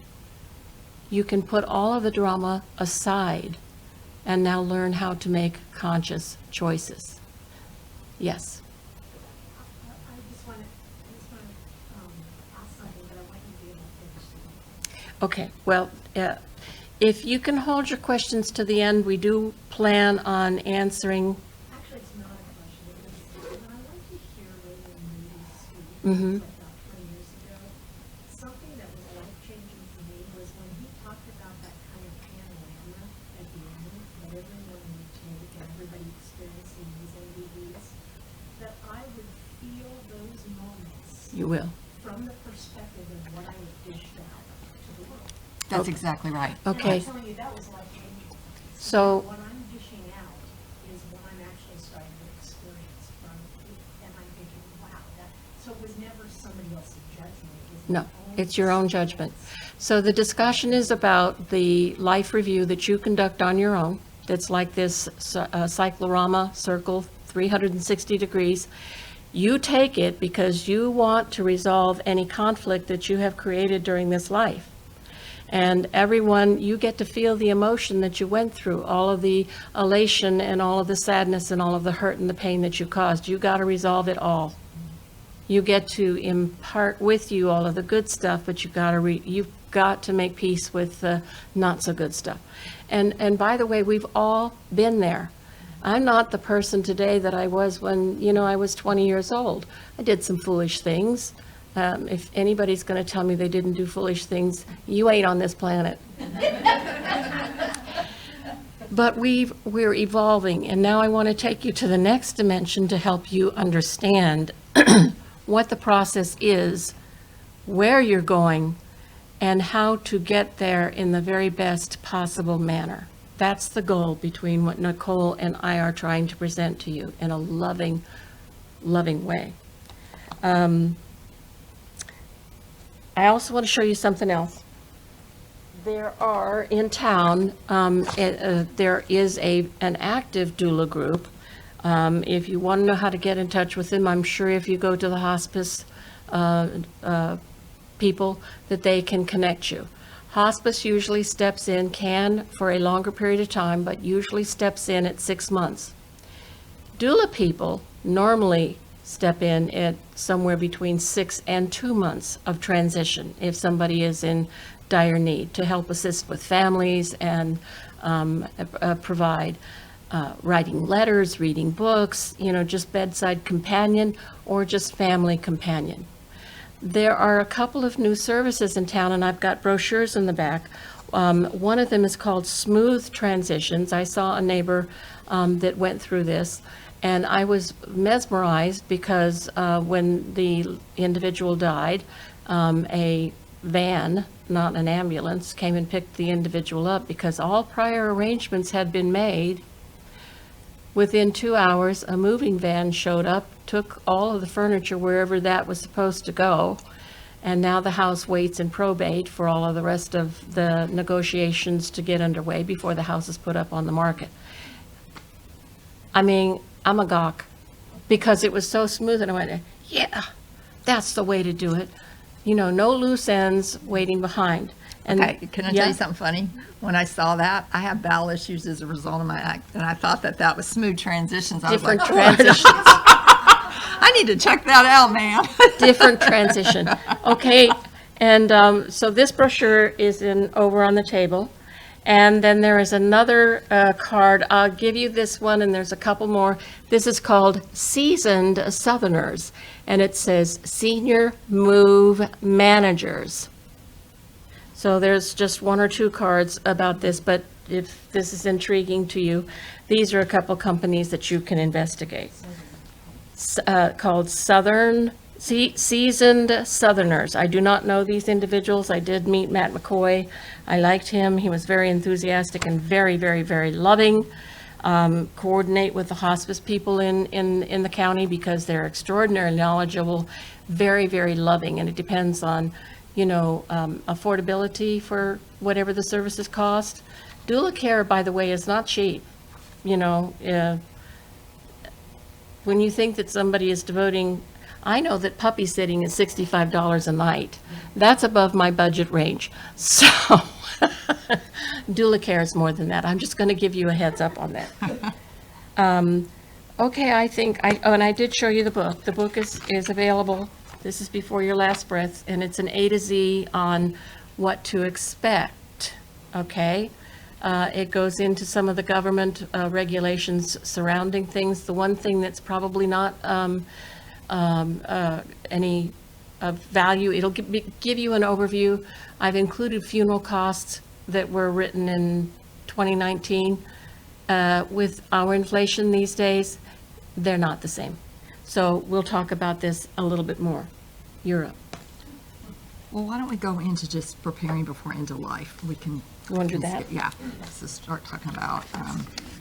you can put all of the drama aside and now learn how to make conscious choices. Yes. I just want to ask something, but I want you to be able to finish. Okay, well, if you can hold your questions to the end, we do plan on answering. Actually, it's not a question. It was, when I went to hear Raymond Moody's speak, Mhm. like about 20 years ago, something that was life-changing for me was when he talked about that kind of panorama at the end that everyone would take and everybody experiencing these NDEs, that I would feel those moments You will. from the perspective of what I had dished out to the world. That's exactly right. Okay. And I'm telling you, that was life-changing. So- What I'm dishing out is what I'm actually starting to experience from it, and I'm thinking, wow, so it was never somebody else's judgment. It was my No, own it's your own judgment. experience. So the discussion is about the life review that you conduct on your own. That's like this cyclorama circle, 360 degrees. You take it because you want to resolve any conflict that you have created during this life. And everyone, you get to feel the emotion that you went through, all of the elation and all of the sadness and all of the hurt and the pain that you caused. You got to resolve it all. You get to impart with you all of the good stuff, but you've got to make peace with the not so good stuff. And by the way, we've all been there. I'm not the person today that I was when, I was 20 years old. I did some foolish things. If anybody's going to tell me they didn't do foolish things, you ain't on this planet. But we're evolving, and now I want to take you to the next dimension to help you understand what the process is, where you're going, and how to get there in the very best possible manner. That's the goal between what Nicole and I are trying to present to you in a loving, loving way. I also want to show you something else. There are in town, there is an active doula group. If you want to know how to get in touch with them, I'm sure if you go to the hospice people, that they can connect you. Hospice usually steps in, can for a longer period of time, but usually steps in at 6 months. Doula people normally step in at somewhere between 6 and 2 months of transition if somebody is in dire need, to help assist with families and provide writing letters, reading books, just bedside companion or just family companion. There are a couple of new services in town, and I've got brochures in the back. One of them is called Smooth Transitions. I saw a neighbor that went through this, and I was mesmerized because when the individual died, a van, not an ambulance, came and picked the individual up because all prior arrangements had been made. Within 2 hours, a moving van showed up, took all of the furniture wherever that was supposed to go, and now the house waits in probate for all of the rest of the negotiations to get underway before the house is put up on the market. I mean, I'm a gawk because it was so smooth, and I went, yeah, that's the way to do it. No loose ends waiting behind. And Okay, can I tell yeah. you something funny? When I saw that, I have bowel issues as a result of my act, and I thought that was smooth transitions. I was Different like, transitions. I need to check that out, man. Different transition. Okay, and so this brochure is over on the table. And then there is another card. I'll give you this one, and there's a couple more. This is called Seasoned Southerners, and it says Senior Move Managers. So there's just one or two cards about this, but if this is intriguing to you, these are a couple companies that you can investigate. Called Seasoned Southerners. I do not know these individuals. I did meet Matt McCoy. I liked him. He was very enthusiastic and very, very, very loving. Coordinate with the hospice people in the county because they're extraordinarily knowledgeable, very, very loving, and it depends on, affordability for whatever the services cost. Doula care, by the way, is not cheap. When you think that somebody is devoting, I know that puppy sitting is $65 a night. That's above my budget range. So doula care is more than that. I'm just going to give you a heads up on that. Okay, and I did show you the book. The book is available. This is Before Your Last Breath, and it's an A to Z on what to expect, okay? It goes into some of the government regulations surrounding things. The one thing that's probably not any value, it'll give you an overview. I've included funeral costs that were written in 2019. With our inflation these days, they're not the same. So we'll talk about this a little bit more. You're up. Well, why don't we go into just preparing before end of life? We can. You want to do that? Yeah, let's just start talking about.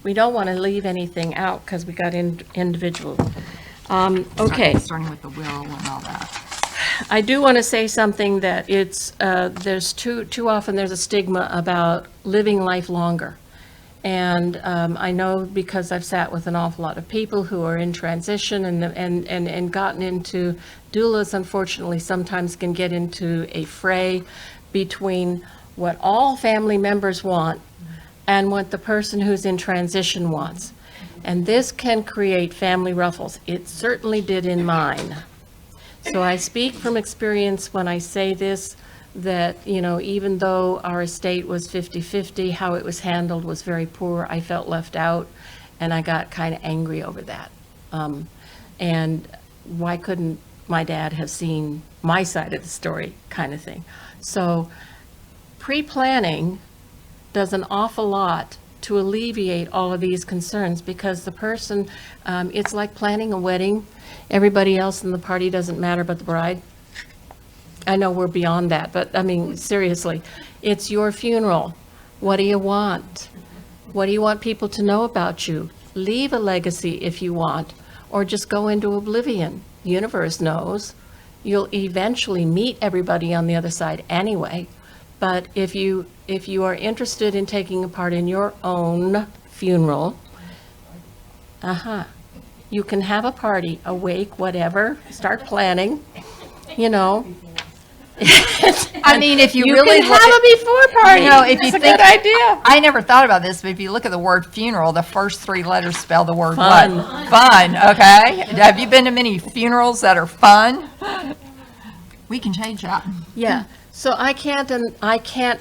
We don't want to leave anything out because we got individual. Okay. Starting with the will and all that. I do want to say something that there's too often there's a stigma about living life longer. And I know because I've sat with an awful lot of people who are in transition and gotten into doulas, unfortunately, sometimes can get into a fray between what all family members want and what the person who's in transition wants. And this can create family ruffles. It certainly did in mine. So I speak from experience when I say this, that, even though our estate was 50-50, how it was handled was very poor. I felt left out, and I got kind of angry over that. And why couldn't my dad have seen my side of the story, kind of thing? So pre-planning does an awful lot to alleviate all of these concerns, because the person, it's like planning a wedding. Everybody else in the party doesn't matter but the bride. I know we're beyond that, but I mean, seriously, it's your funeral. What do you want? What do you want people to know about you? Leave a legacy if you want, or just go into oblivion. The universe knows. You'll eventually meet everybody on the other side anyway. But if you are interested in taking a part in your own funeral, you can have a party, a wake, whatever, start planning, I mean, if you You really can have a before party. if you It's a think, good idea. I never thought about this, but if you look at the word funeral, the first three letters spell the word Fun. what? Fun. Okay. Have you been to many funerals that are fun? We can change that. Yeah, so I can't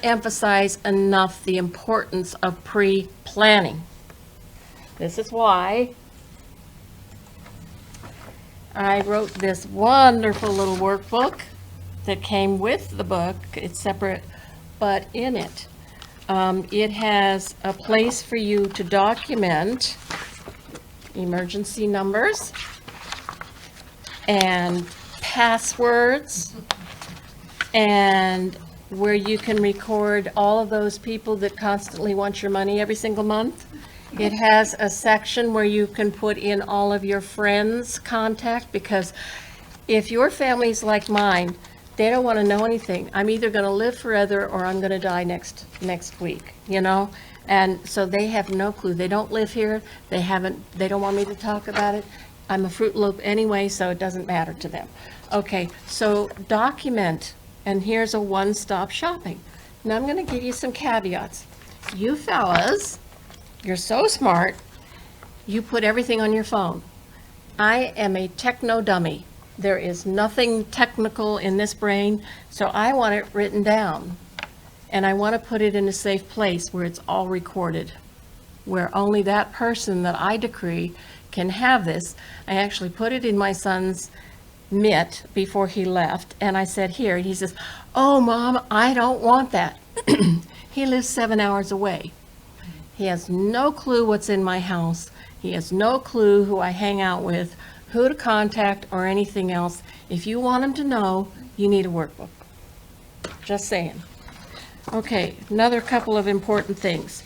emphasize enough the importance of pre-planning. This is why I wrote this wonderful little workbook that came with the book. It's separate, but in it, it has a place for you to document emergency numbers and passwords, and where you can record all of those people that constantly want your money every single month. It has a section where you can put in all of your friends' contact, because if your family's like mine, they don't want to know anything. I'm either going to live forever or I'm going to die next week, And so they have no clue. They don't live here. They don't want me to talk about it. I'm a Fruit Loop anyway, so it doesn't matter to them. Okay, so document, and here's a one-stop shopping. Now I'm going to give you some caveats. You fellas, you're so smart, you put everything on your phone. I am a techno dummy. There is nothing technical in this brain, so I want it written down. And I want to put it in a safe place where it's all recorded, where only that person that I decree can have this. I actually put it in my son's mitt before he left, and I said, here, and he says, oh, Mom, I don't want that. He lives 7 hours away. He has no clue what's in my house. He has no clue who I hang out with, who to contact, or anything else. If you want him to know, you need a workbook. Just saying. Okay, another couple of important things.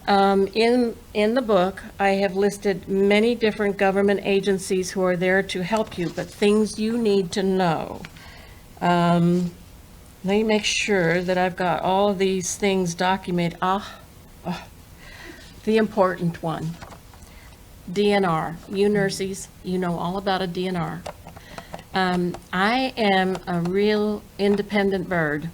In the book, I have listed many different government agencies who are there to help you, but things you need to know. Let me make sure that I've got all of these things documented. The important one, DNR. You nurses, you know all about a DNR. I am a real independent bird,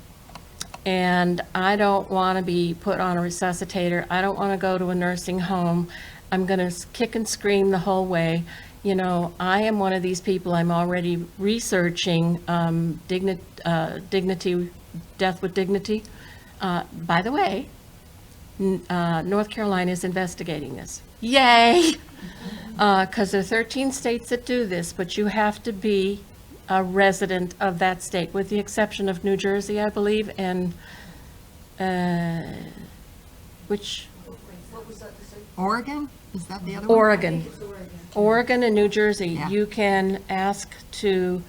and I don't want to be put on a resuscitator. I don't want to go to a nursing home. I'm going to kick and scream the whole way. You know, I am one of these people, I'm already researching dignity, death with dignity. By the way, North Carolina is investigating this. Yay! Because there are 13 states that do this, but you have to be a resident of that state, with the exception of New Jersey, I believe, and which? Oregon? Is that the other one? Oregon. Oregon and New Jersey. Yeah. You can ask to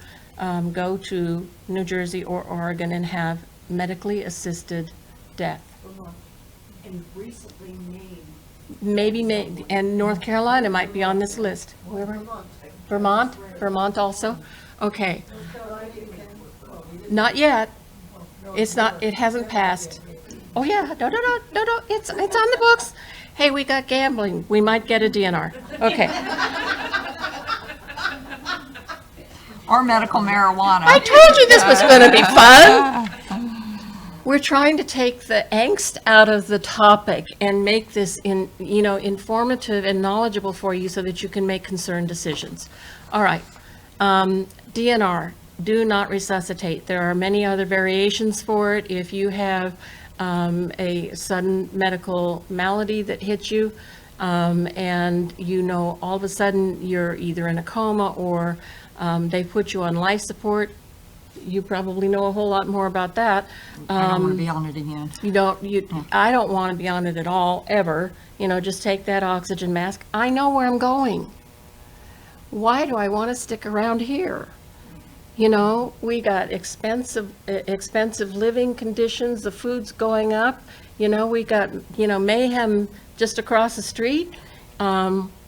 go to New Jersey or Oregon and have medically assisted death. And recently named. Maybe, and North Carolina might be on this list. Vermont? Vermont also? Okay. Not yet. It's not, it hasn't passed. Oh, yeah, no, it's on the books. Hey, we got gambling. We might get a DNR. Okay. Or medical marijuana. I told you this was going to be fun. We're trying to take the angst out of the topic and make this informative and knowledgeable for you so that you can make concerned decisions. All right. DNR, do not resuscitate. There are many other variations for it. If you have a sudden medical malady that hits you, and all of a sudden you're either in a coma or they put you on life support, you probably know a whole lot more about that. I don't want to be on it again. I don't want to be on it at all, ever. Just take that oxygen mask. I know where I'm going. Why do I want to stick around here? We got expensive living conditions, the food's going up, we got, mayhem just across the street.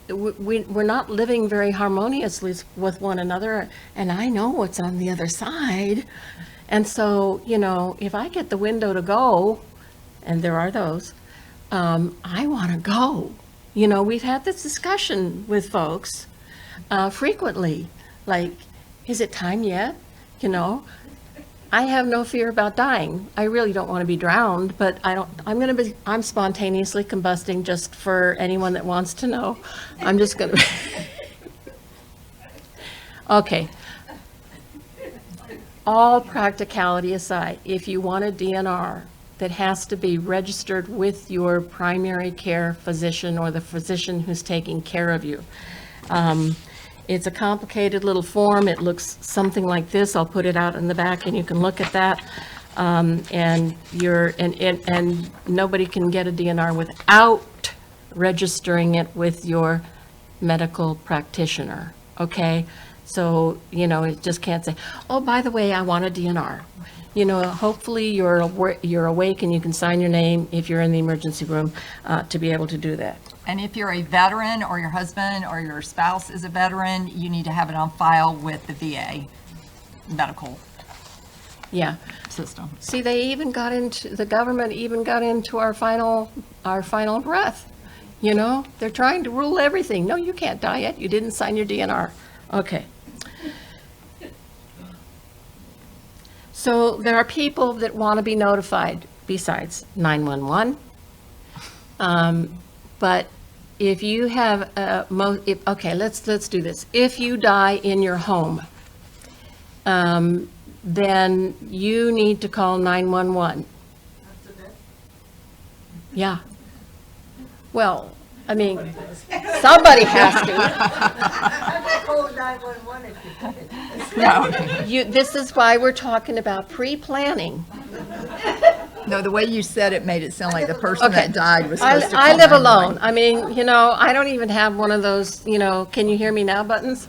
We're not living very harmoniously with one another, and I know what's on the other side. And so, if I get the window to go, and there are those, I want to go. We've had this discussion with folks frequently, like, is it time yet? I have no fear about dying. I really don't want to be drowned, but I'm spontaneously combusting, just for anyone that wants to know. I'm just going to. Okay. All practicality aside, if you want a DNR, that has to be registered with your primary care physician or the physician who's taking care of you. It's a complicated little form. It looks something like this. I'll put it out in the back and you can look at that. And nobody can get a DNR without registering it with your medical practitioner, okay? So, it just can't say, oh, by the way, I want a DNR. Hopefully you're awake and you can sign your name if you're in the emergency room to be able to do that. And if you're a veteran, or your husband or your spouse is a veteran, you need to have it on file with the VA medical system. See, the government even got into our final breath. They're trying to rule everything. No, you can't die yet. You didn't sign your DNR. Okay. So there are people that want to be notified. besides 911. But if you have, okay, let's do this. If you die in your home, then you need to call 911. Yeah. Well, I mean, somebody has to. Call 911 if you did. No, This is why we're talking about pre-planning. no, the way you said it made it sound like the person Okay. that died was supposed to call I live 911. alone. I mean, I don't even have one of those, can you hear me now buttons?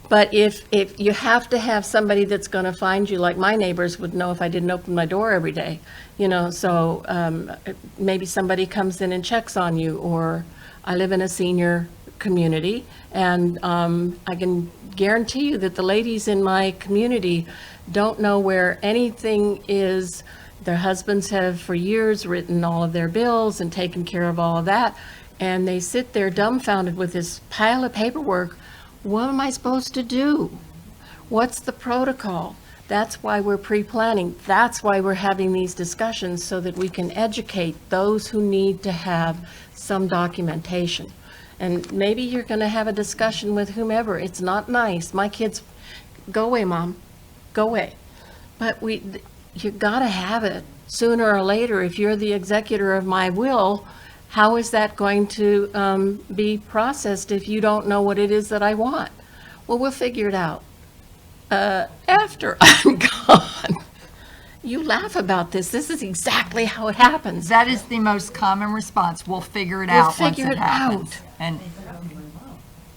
But if you have to have somebody that's going to find you, like my neighbors would know if I didn't open my door every day, so maybe somebody comes in and checks on you, or I live in a senior community, and I can guarantee you that the ladies in my community don't know where anything is. Their husbands have for years written all of their bills and taken care of all of that, and they sit there dumbfounded with this pile of paperwork. What am I supposed to do? What's the protocol? That's why we're pre-planning. That's why we're having these discussions, so that we can educate those who need to have some documentation. And maybe you're going to have a discussion with whomever. It's not nice. My kids, go away, Mom, go away. But you got to have it sooner or later. If you're the executor of my will, how is that going to be processed if you don't know what it is that I want? Well, we'll figure it out after I'm gone. You laugh about this. This is exactly how it happens. That is the most common response. We'll figure it We'll out once figure it it happens. out. And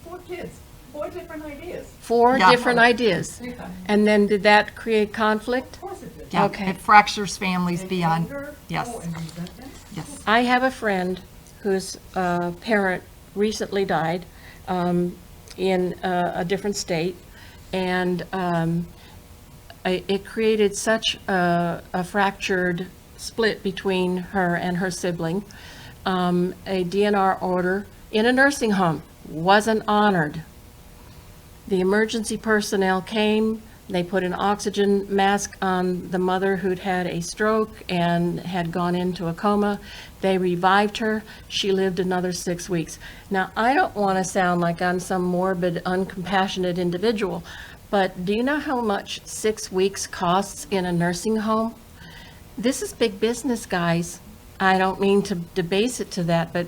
4 kids, 4 different ideas. Four Yeah. different ideas. And then did that create conflict? Of course it did. yeah, Okay. it fractures families And beyond, anger, yes, and resentment. yes. I have a friend whose parent recently died in a different state, and it created such a fractured split between her and her sibling. A DNR order in a nursing home wasn't honored. The emergency personnel came, they put an oxygen mask on the mother who'd had a stroke and had gone into a coma. They revived her. She lived another 6 weeks. Now, I don't want to sound like I'm some morbid, uncompassionate individual, but do you know how much 6 weeks costs in a nursing home? This is big business, guys. I don't mean to debase it to that, but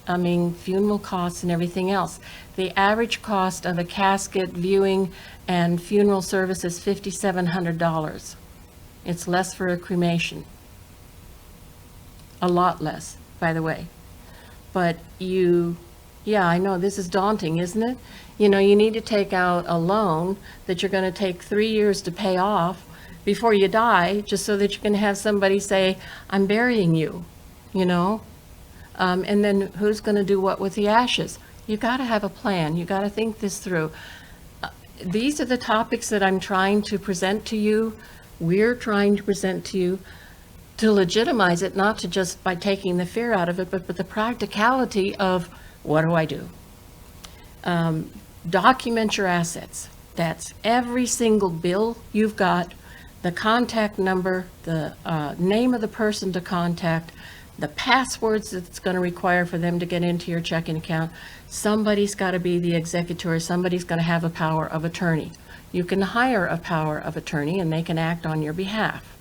I mean, funeral costs and everything else. The average cost of a casket, viewing, and funeral service is $5,700. It's less for a cremation. A lot less, by the way. But yeah, I know, this is daunting, isn't it? You need to take out a loan that you're going to take 3 years to pay off before you die, just so that you can have somebody say, I'm burying you, and then who's going to do what with the ashes? You got to have a plan. You got to think this through. These are the topics that I'm trying to present to you. We're trying to present to you to legitimize it, not to just by taking the fear out of it, but the practicality of, what do I do? Document your assets. That's every single bill you've got, the contact number, the name of the person to contact, the passwords that it's going to require for them to get into your checking account. Somebody's got to be the executor. Somebody's going to have a power of attorney. You can hire a power of attorney and they can act on your behalf.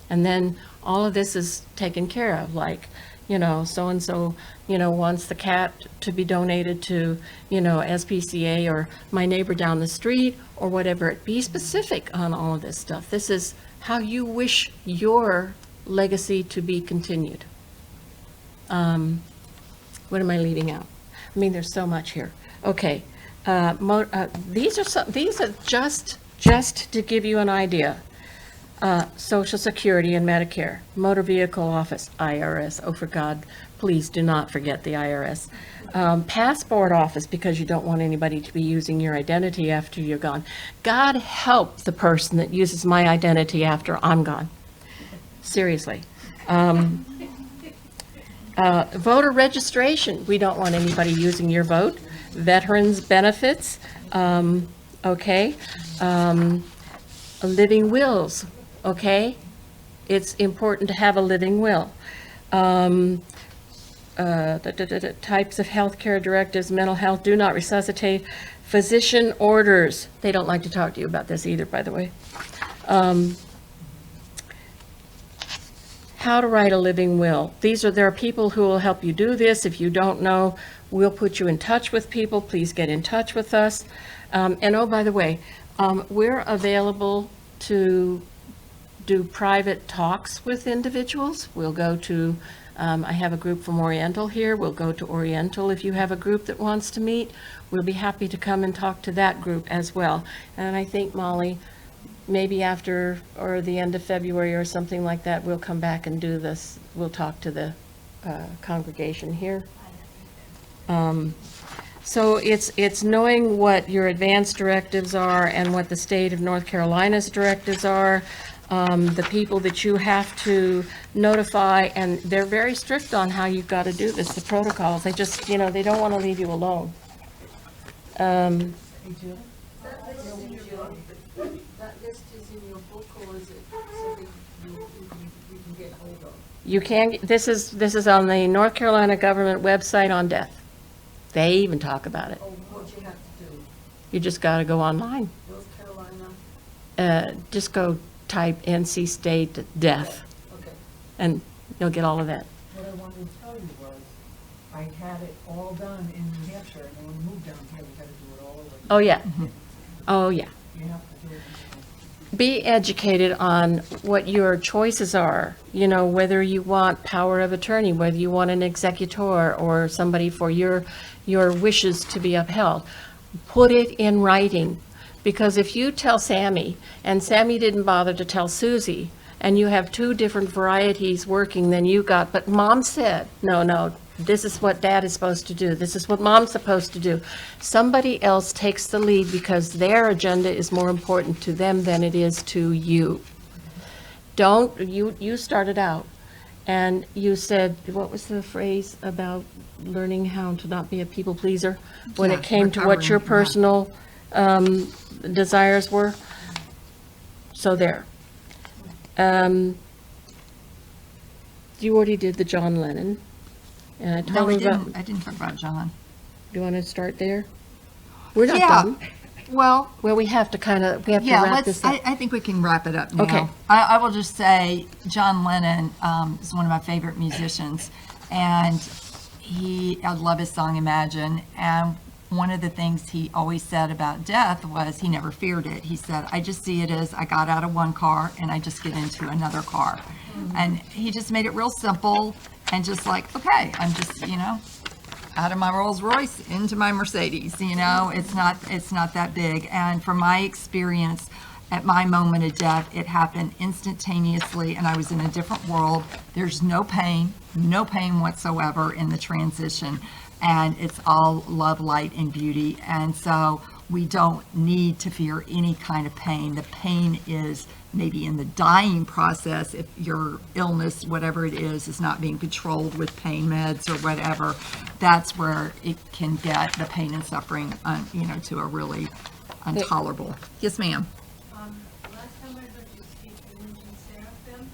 And then all of this is taken care of, like, so-and-so, wants the cat to be donated to, SPCA or my neighbor down the street or whatever. Be specific on all of this stuff. This is how you wish your legacy to be continued. What am I leaving out? I mean, there's so much here. Okay, these are just to give you an idea. Social Security and Medicare, Motor Vehicle Office, IRS. Oh, for God, please do not forget the IRS. Passport Office, because you don't want anybody to be using your identity after you're gone. God help the person that uses my identity after I'm gone. Seriously. Voter registration, we don't want anybody using your vote. Veterans benefits, okay. Living wills, okay. it's important to have a living will. Types of healthcare directives, mental health, do not resuscitate, physician orders. They don't like to talk to you about this either, by the way. How to write a living will. There are people who will help you do this. If you don't know, we'll put you in touch with people. Please get in touch with us. And oh, by the way, we're available to do private talks with individuals. We'll go to, I have a group from Oriental here. We'll go to Oriental if you have a group that wants to meet. We'll be happy to come and talk to that group as well. And I think, Molly, maybe after or the end of February or something like that, we'll come back and do this. We'll talk to the congregation here. So it's knowing what your advanced directives are and what the state of North Carolina's directives are, the people that you have to notify, and they're very strict on how you've got to do this, the protocols. They just, they don't want to leave you alone. That list is in your book, or is it something you can get hold of? You can, this is on the North Carolina government website on death. They even talk about it. Or what you have to do? You just got to go online. North Carolina? Just go type NC State death, Okay. and you'll get all of that. What I wanted to tell you was, I had it all done in New Hampshire, and then when we moved down here, we had to do it all over. Oh, yeah. Oh, yeah. You have to do it. Be educated on what your choices are, whether you want power of attorney, whether you want an executor or somebody for your wishes to be upheld. Put it in writing, because if you tell Sammy, and Sammy didn't bother to tell Susie, and you have two different varieties working, then you got, but Mom said, no, this is what Dad is supposed to do. This is what Mom's supposed to do. Somebody else takes the lead because their agenda is more important to them than it is to you. You started out and you said, what was the phrase about learning how to not be a people pleaser when Yeah, it came to what your recovering, personal desires were? So there. You already did the John Lennon. And I No, told we him about, didn't. I didn't talk about John. do you want to start there? We're not Yeah. done. Well, Well, we have to yeah, wrap this up. I think we can wrap it up now. Okay. I will just say, John Lennon is one of my favorite musicians, and I love his song Imagine, and one of the things he always said about death was he never feared it. He said, I just see it as I got out of one car and I just get into another car. And he just made it real simple and just like, okay, I'm just, out of my Rolls Royce into my Mercedes, it's not that big. And from my experience, at my moment of death, it happened instantaneously and I was in a different world. There's no pain whatsoever in the transition. And it's all love, light, and beauty. And so we don't need to fear any kind of pain. The pain is maybe in the dying process, if your illness, whatever it is not being controlled with pain meds or whatever, that's where it can get the pain and suffering, to a really intolerable. Yes, ma'am. Last time I heard you speak to Lynch and Seraphim,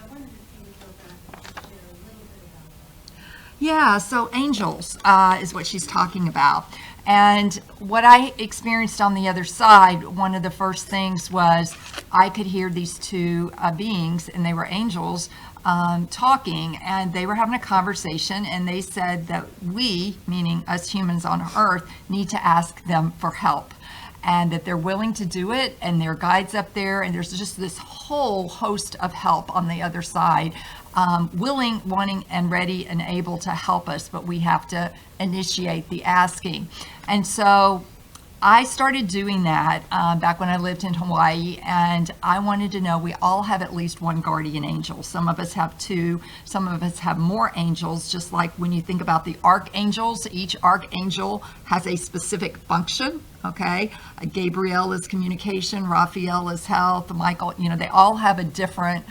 I wondered if you would go back and just share a little bit about that. Yeah, so angels is what she's talking about. And what I experienced on the other side, one of the first things was I could hear these two beings, and they were angels, talking, and they were having a conversation, and they said that we, meaning us humans on Earth, need to ask them for help. And that they're willing to do it, and their guides up there, and there's just this whole host of help on the other side, willing, wanting, and ready and able to help us, but we have to initiate the asking. And so I started doing that back when I lived in Hawaii, and I wanted to know, we all have at least one guardian angel. Some of us have two, some of us have more angels, just like when you think about the archangels, each archangel has a specific function, okay? Gabriel is communication, Raphael is health, Michael, they all have a different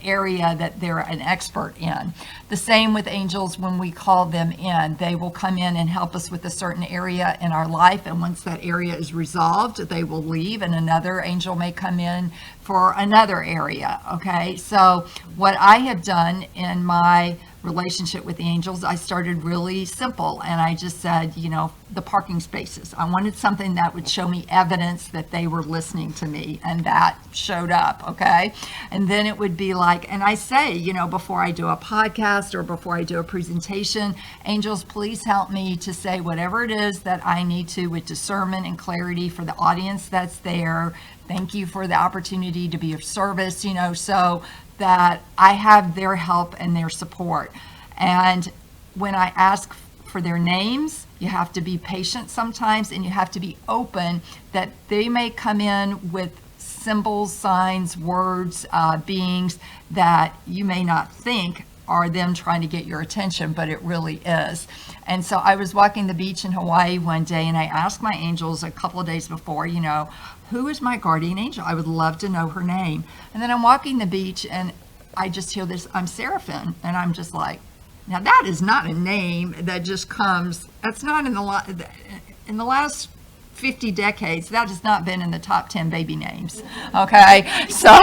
area that they're an expert in. The same with angels when we call them in. They will come in and help us with a certain area in our life, and once that area is resolved, they will leave, and another angel may come in for another area, okay? So what I have done in my relationship with the angels, I started really simple, and I just said, you know, the parking spaces. I wanted something that would show me evidence that they were listening to me, and that showed up, okay? And then it would be like, and I say, you know, before I do a podcast or before I do a presentation, angels, please help me to say whatever it is that I need to with discernment and clarity for the audience that's there. Thank you for the opportunity to be of service, you know, so that I have their help and their support. And when I ask for their names, you have to be patient sometimes, and you have to be open that they may come in with symbols, signs, words, beings that you may not think are them trying to get your attention, but it really is. And so I was walking the beach in Hawaii one day, and I asked my angels a couple of days before, you know, who is my guardian angel? I would love to know her name. And then I'm walking the beach, and I just hear this, I'm Seraphim, and I'm just like, now that is not a name that just comes, that's not in the last 50 decades, that has not been in the top 10 baby names, okay? So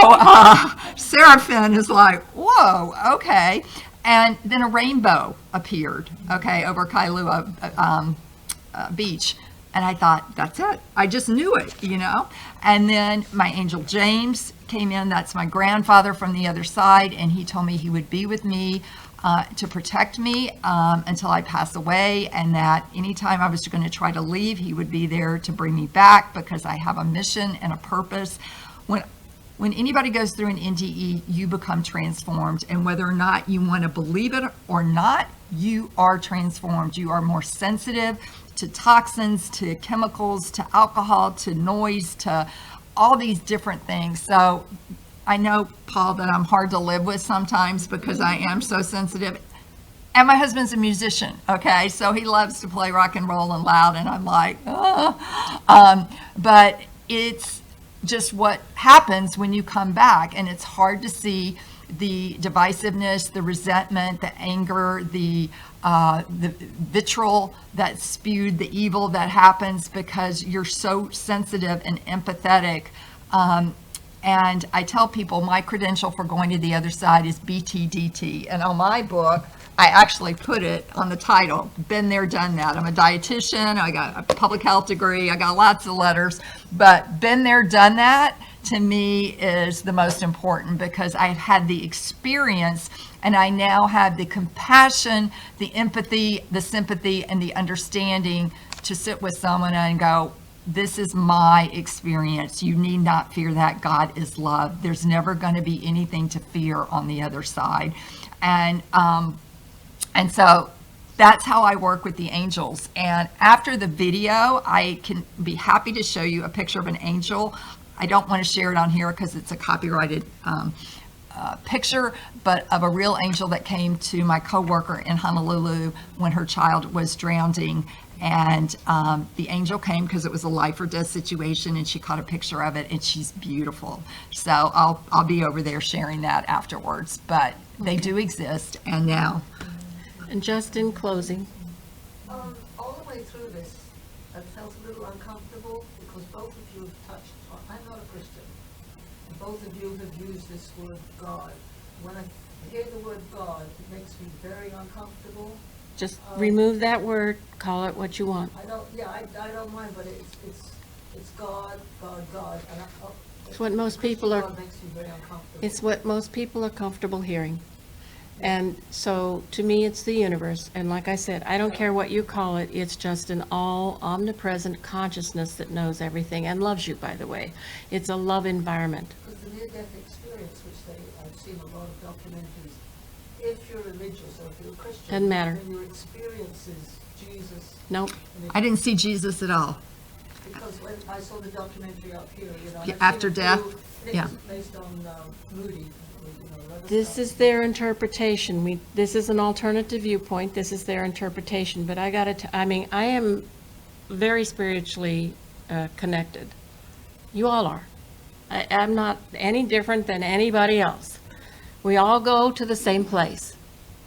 Seraphim is like, whoa, okay. And then a rainbow appeared, okay, over Kailua beach. And I thought, that's it. I just knew it, you know? And then my angel James came in. That's my grandfather from the other side. And he told me he would be with me to protect me until I pass away. And that anytime I was going to try to leave, he would be there to bring me back because I have a mission and a purpose. When anybody goes through an NDE, you become transformed. And whether or not you want to believe it or not, you are transformed. You are more sensitive to toxins, to chemicals, to alcohol, to noise, to all these different things. So I know, Paul, that I'm hard to live with sometimes because I am so sensitive. And my husband's a musician, okay? So he loves to play rock and roll and loud, and I'm like, oh. But it's just what happens when you come back, and it's hard to see the divisiveness, the resentment, the anger, the vitriol that spewed, the evil that happens because you're so sensitive and empathetic. And I tell people my credential for going to the other side is BTDT. And on my book, I actually put it on the title, been there, done that. I'm a dietitian, I got a public health degree, I got lots of letters, but been there, done that to me is the most important because I've had the experience and I now have the compassion, the empathy, the sympathy, and the understanding to sit with someone and go, this is my experience. You need not fear that. God is love. There's never going to be anything to fear on the other side. And so that's how I work with the angels. And after the video, I can be happy to show you a picture of an angel. I don't want to share it on here because it's a copyrighted picture, but of a real angel that came to my coworker in Honolulu when her child was drowning. And the angel came because it was a life or death situation, and she caught a picture of it, and she's beautiful. So I'll be over there sharing that afterwards. But they do exist, and now. And just in closing, All the way through this, I felt a little uncomfortable because both of you have touched on, I'm not a Christian, and both of you have used this word God. When I hear the word God, it makes me very uncomfortable. just remove that word, call it what you want. I don't mind, but it's God, God, and It's what most people are, God makes me very uncomfortable. it's what most people are comfortable hearing. And so, to me, it's the universe, and like I said, I don't care what you call it, it's just an all omnipresent consciousness that knows everything and loves you, by the way. It's a love environment. Because the near-death experience, which I've seen a lot of documentaries, if you're religious or if you're a Christian, Doesn't matter. and your experience is Jesus. Nope. and it- I didn't see Jesus at all. Because when I saw the documentary up here, Yeah, I've seen after a few, death? and it Yeah. was based on Moody, other This stuff. is their interpretation. This is an alternative viewpoint. This is their interpretation. But I I am very spiritually connected. You all are. I'm not any different than anybody else. We all go to the same place,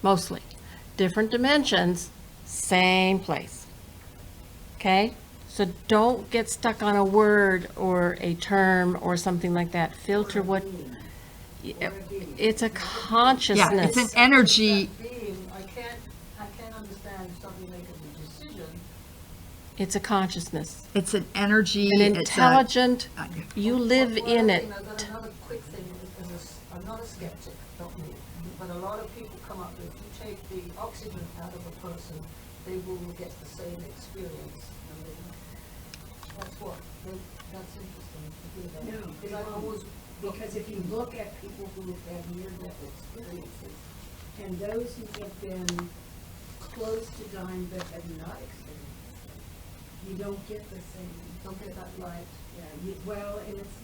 mostly. Different dimensions, same place. Okay? So don't get stuck on a word or a term or something like that. Filter what, it's a Yeah, consciousness. it's an energy. Being, I can't understand somebody making a decision. It's a consciousness. It's an energy. An it's a- intelligent, you live One in other it. thing, I've got another quick thing, I'm not a skeptic, don't me, but a lot of people come up with, if you take the oxygen out of a person, they will get the same experience. And that's that's interesting to hear that. No, Because I've always, Because if you look at people who have had near-death experiences, and those who have been close to dying but have not experienced it, you don't get the same. don't get that light. Yeah, well, and it's,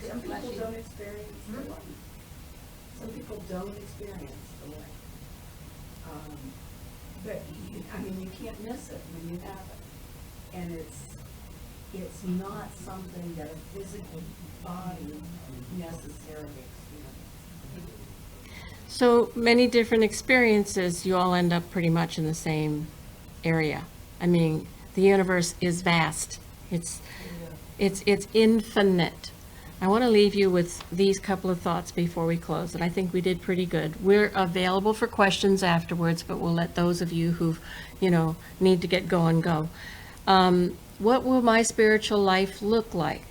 get some people flashy. don't experience the light. Some people don't experience the light. But, I mean, you can't miss it when you have it. And it's not something that a physical body necessarily experiences. So many different experiences, you all end up pretty much in the same area. I mean, the universe is vast. It's infinite. I want to leave you with these couple of thoughts before we close, and I think we did pretty good. We're available for questions afterwards, but we'll let those of you who, need to get going, go. What will my spiritual life look like?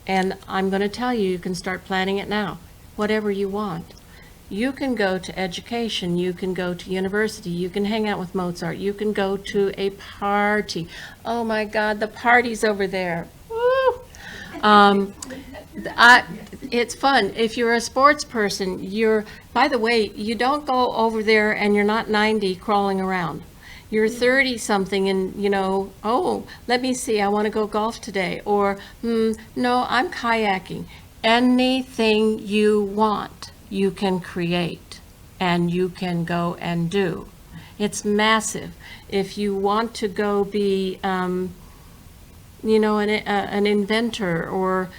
And I'm going to tell you, you can start planning it now, whatever you want. You can go to education, you can go to university, you can hang out with Mozart, you can go to a party. Oh my God, the party's over there. Woo! It's fun. If you're a sports person, by the way, you don't go over there and you're not 90 crawling around. You're 30-something and, oh, let me see, I want to go golf today. Or, no, I'm kayaking. Anything you want, you can create and you can go and do. It's massive. If you want to go be, an inventor or,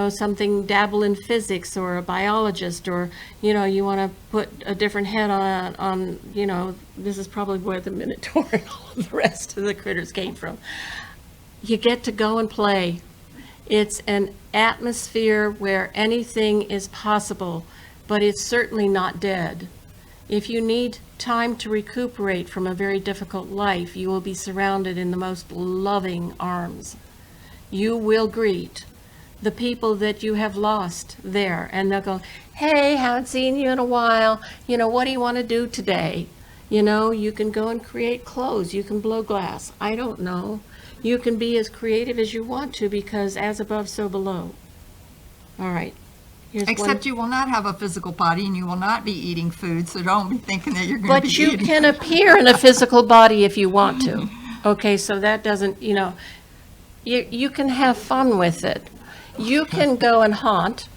something, dabble in physics or a biologist or, you want to put a different head on, this is probably where the Minotaur and all of the rest of the critters came from. You get to go and play. It's an atmosphere where anything is possible, but it's certainly not dead. If you need time to recuperate from a very difficult life, you will be surrounded in the most loving arms. You will greet the people that you have lost there, and they'll go, hey, haven't seen you in a while. What do you want to do today? You can go and create clothes. You can blow glass. I don't know. You can be as creative as you want to, because as above, so below. All right. Here's Except you will not have a physical body and you will not be eating food, so don't be thinking that you're going to be But you eating. can appear in a physical body if you want to. Okay, so that doesn't, you can have fun with it. You can go and haunt.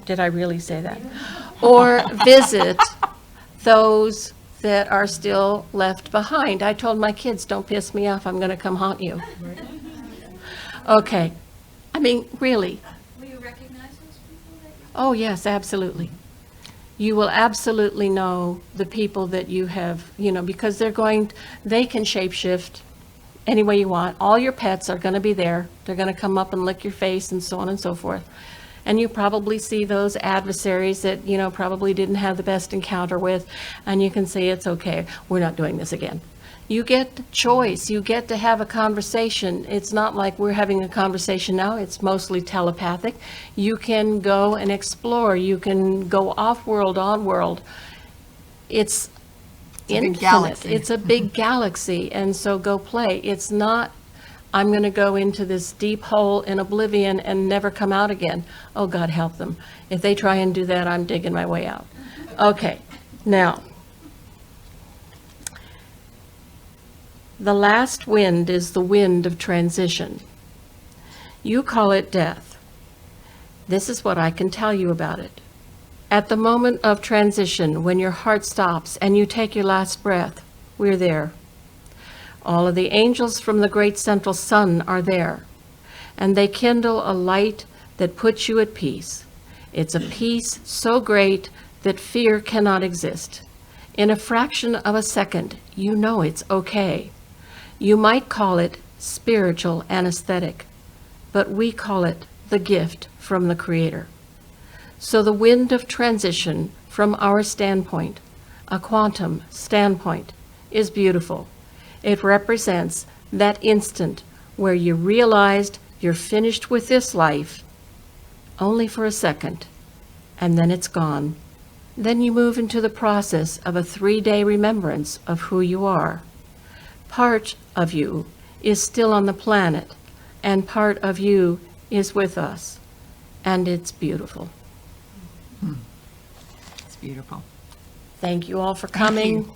Did I really say that? Or visit those that are still left behind. I told my kids, don't piss me off, I'm going to come haunt you. Okay. I mean, really. Will you recognize those people that you... Oh, yes, absolutely. You will absolutely know the people that you have, because they can shapeshift any way you want. All your pets are going to be there. They're going to come up and lick your face and so on and so forth. And you probably see those adversaries that, probably didn't have the best encounter with, and you can say, it's okay, we're not doing this again. You get choice. You get to have a conversation. It's not like we're having a conversation now. It's mostly telepathic. You can go and explore. You can go off-world, on-world. It's a big infinite. galaxy. It's a big galaxy, and so go play. It's not, I'm going to go into this deep hole in oblivion and never come out again. Oh, God help them. If they try and do that, I'm digging my way out. Okay, now, the last wind is the wind of transition. You call it death. This is what I can tell you about it. At the moment of transition, when your heart stops and you take your last breath, we're there. All of the angels from the great central sun are there, and they kindle a light that puts you at peace. It's a peace so great that fear cannot exist. In a fraction of a second, you know it's okay. You might call it spiritual anesthetic, but we call it the gift from the Creator. So the wind of transition from our standpoint, a quantum standpoint, is beautiful. It represents that instant where you realized you're finished with this life only for a second, and then it's gone. Then you move into the process of a 3-day remembrance of who you are. Part of you is still on the planet, and part of you is with us, and it's beautiful. It's beautiful. Thank you all for Thank coming. you.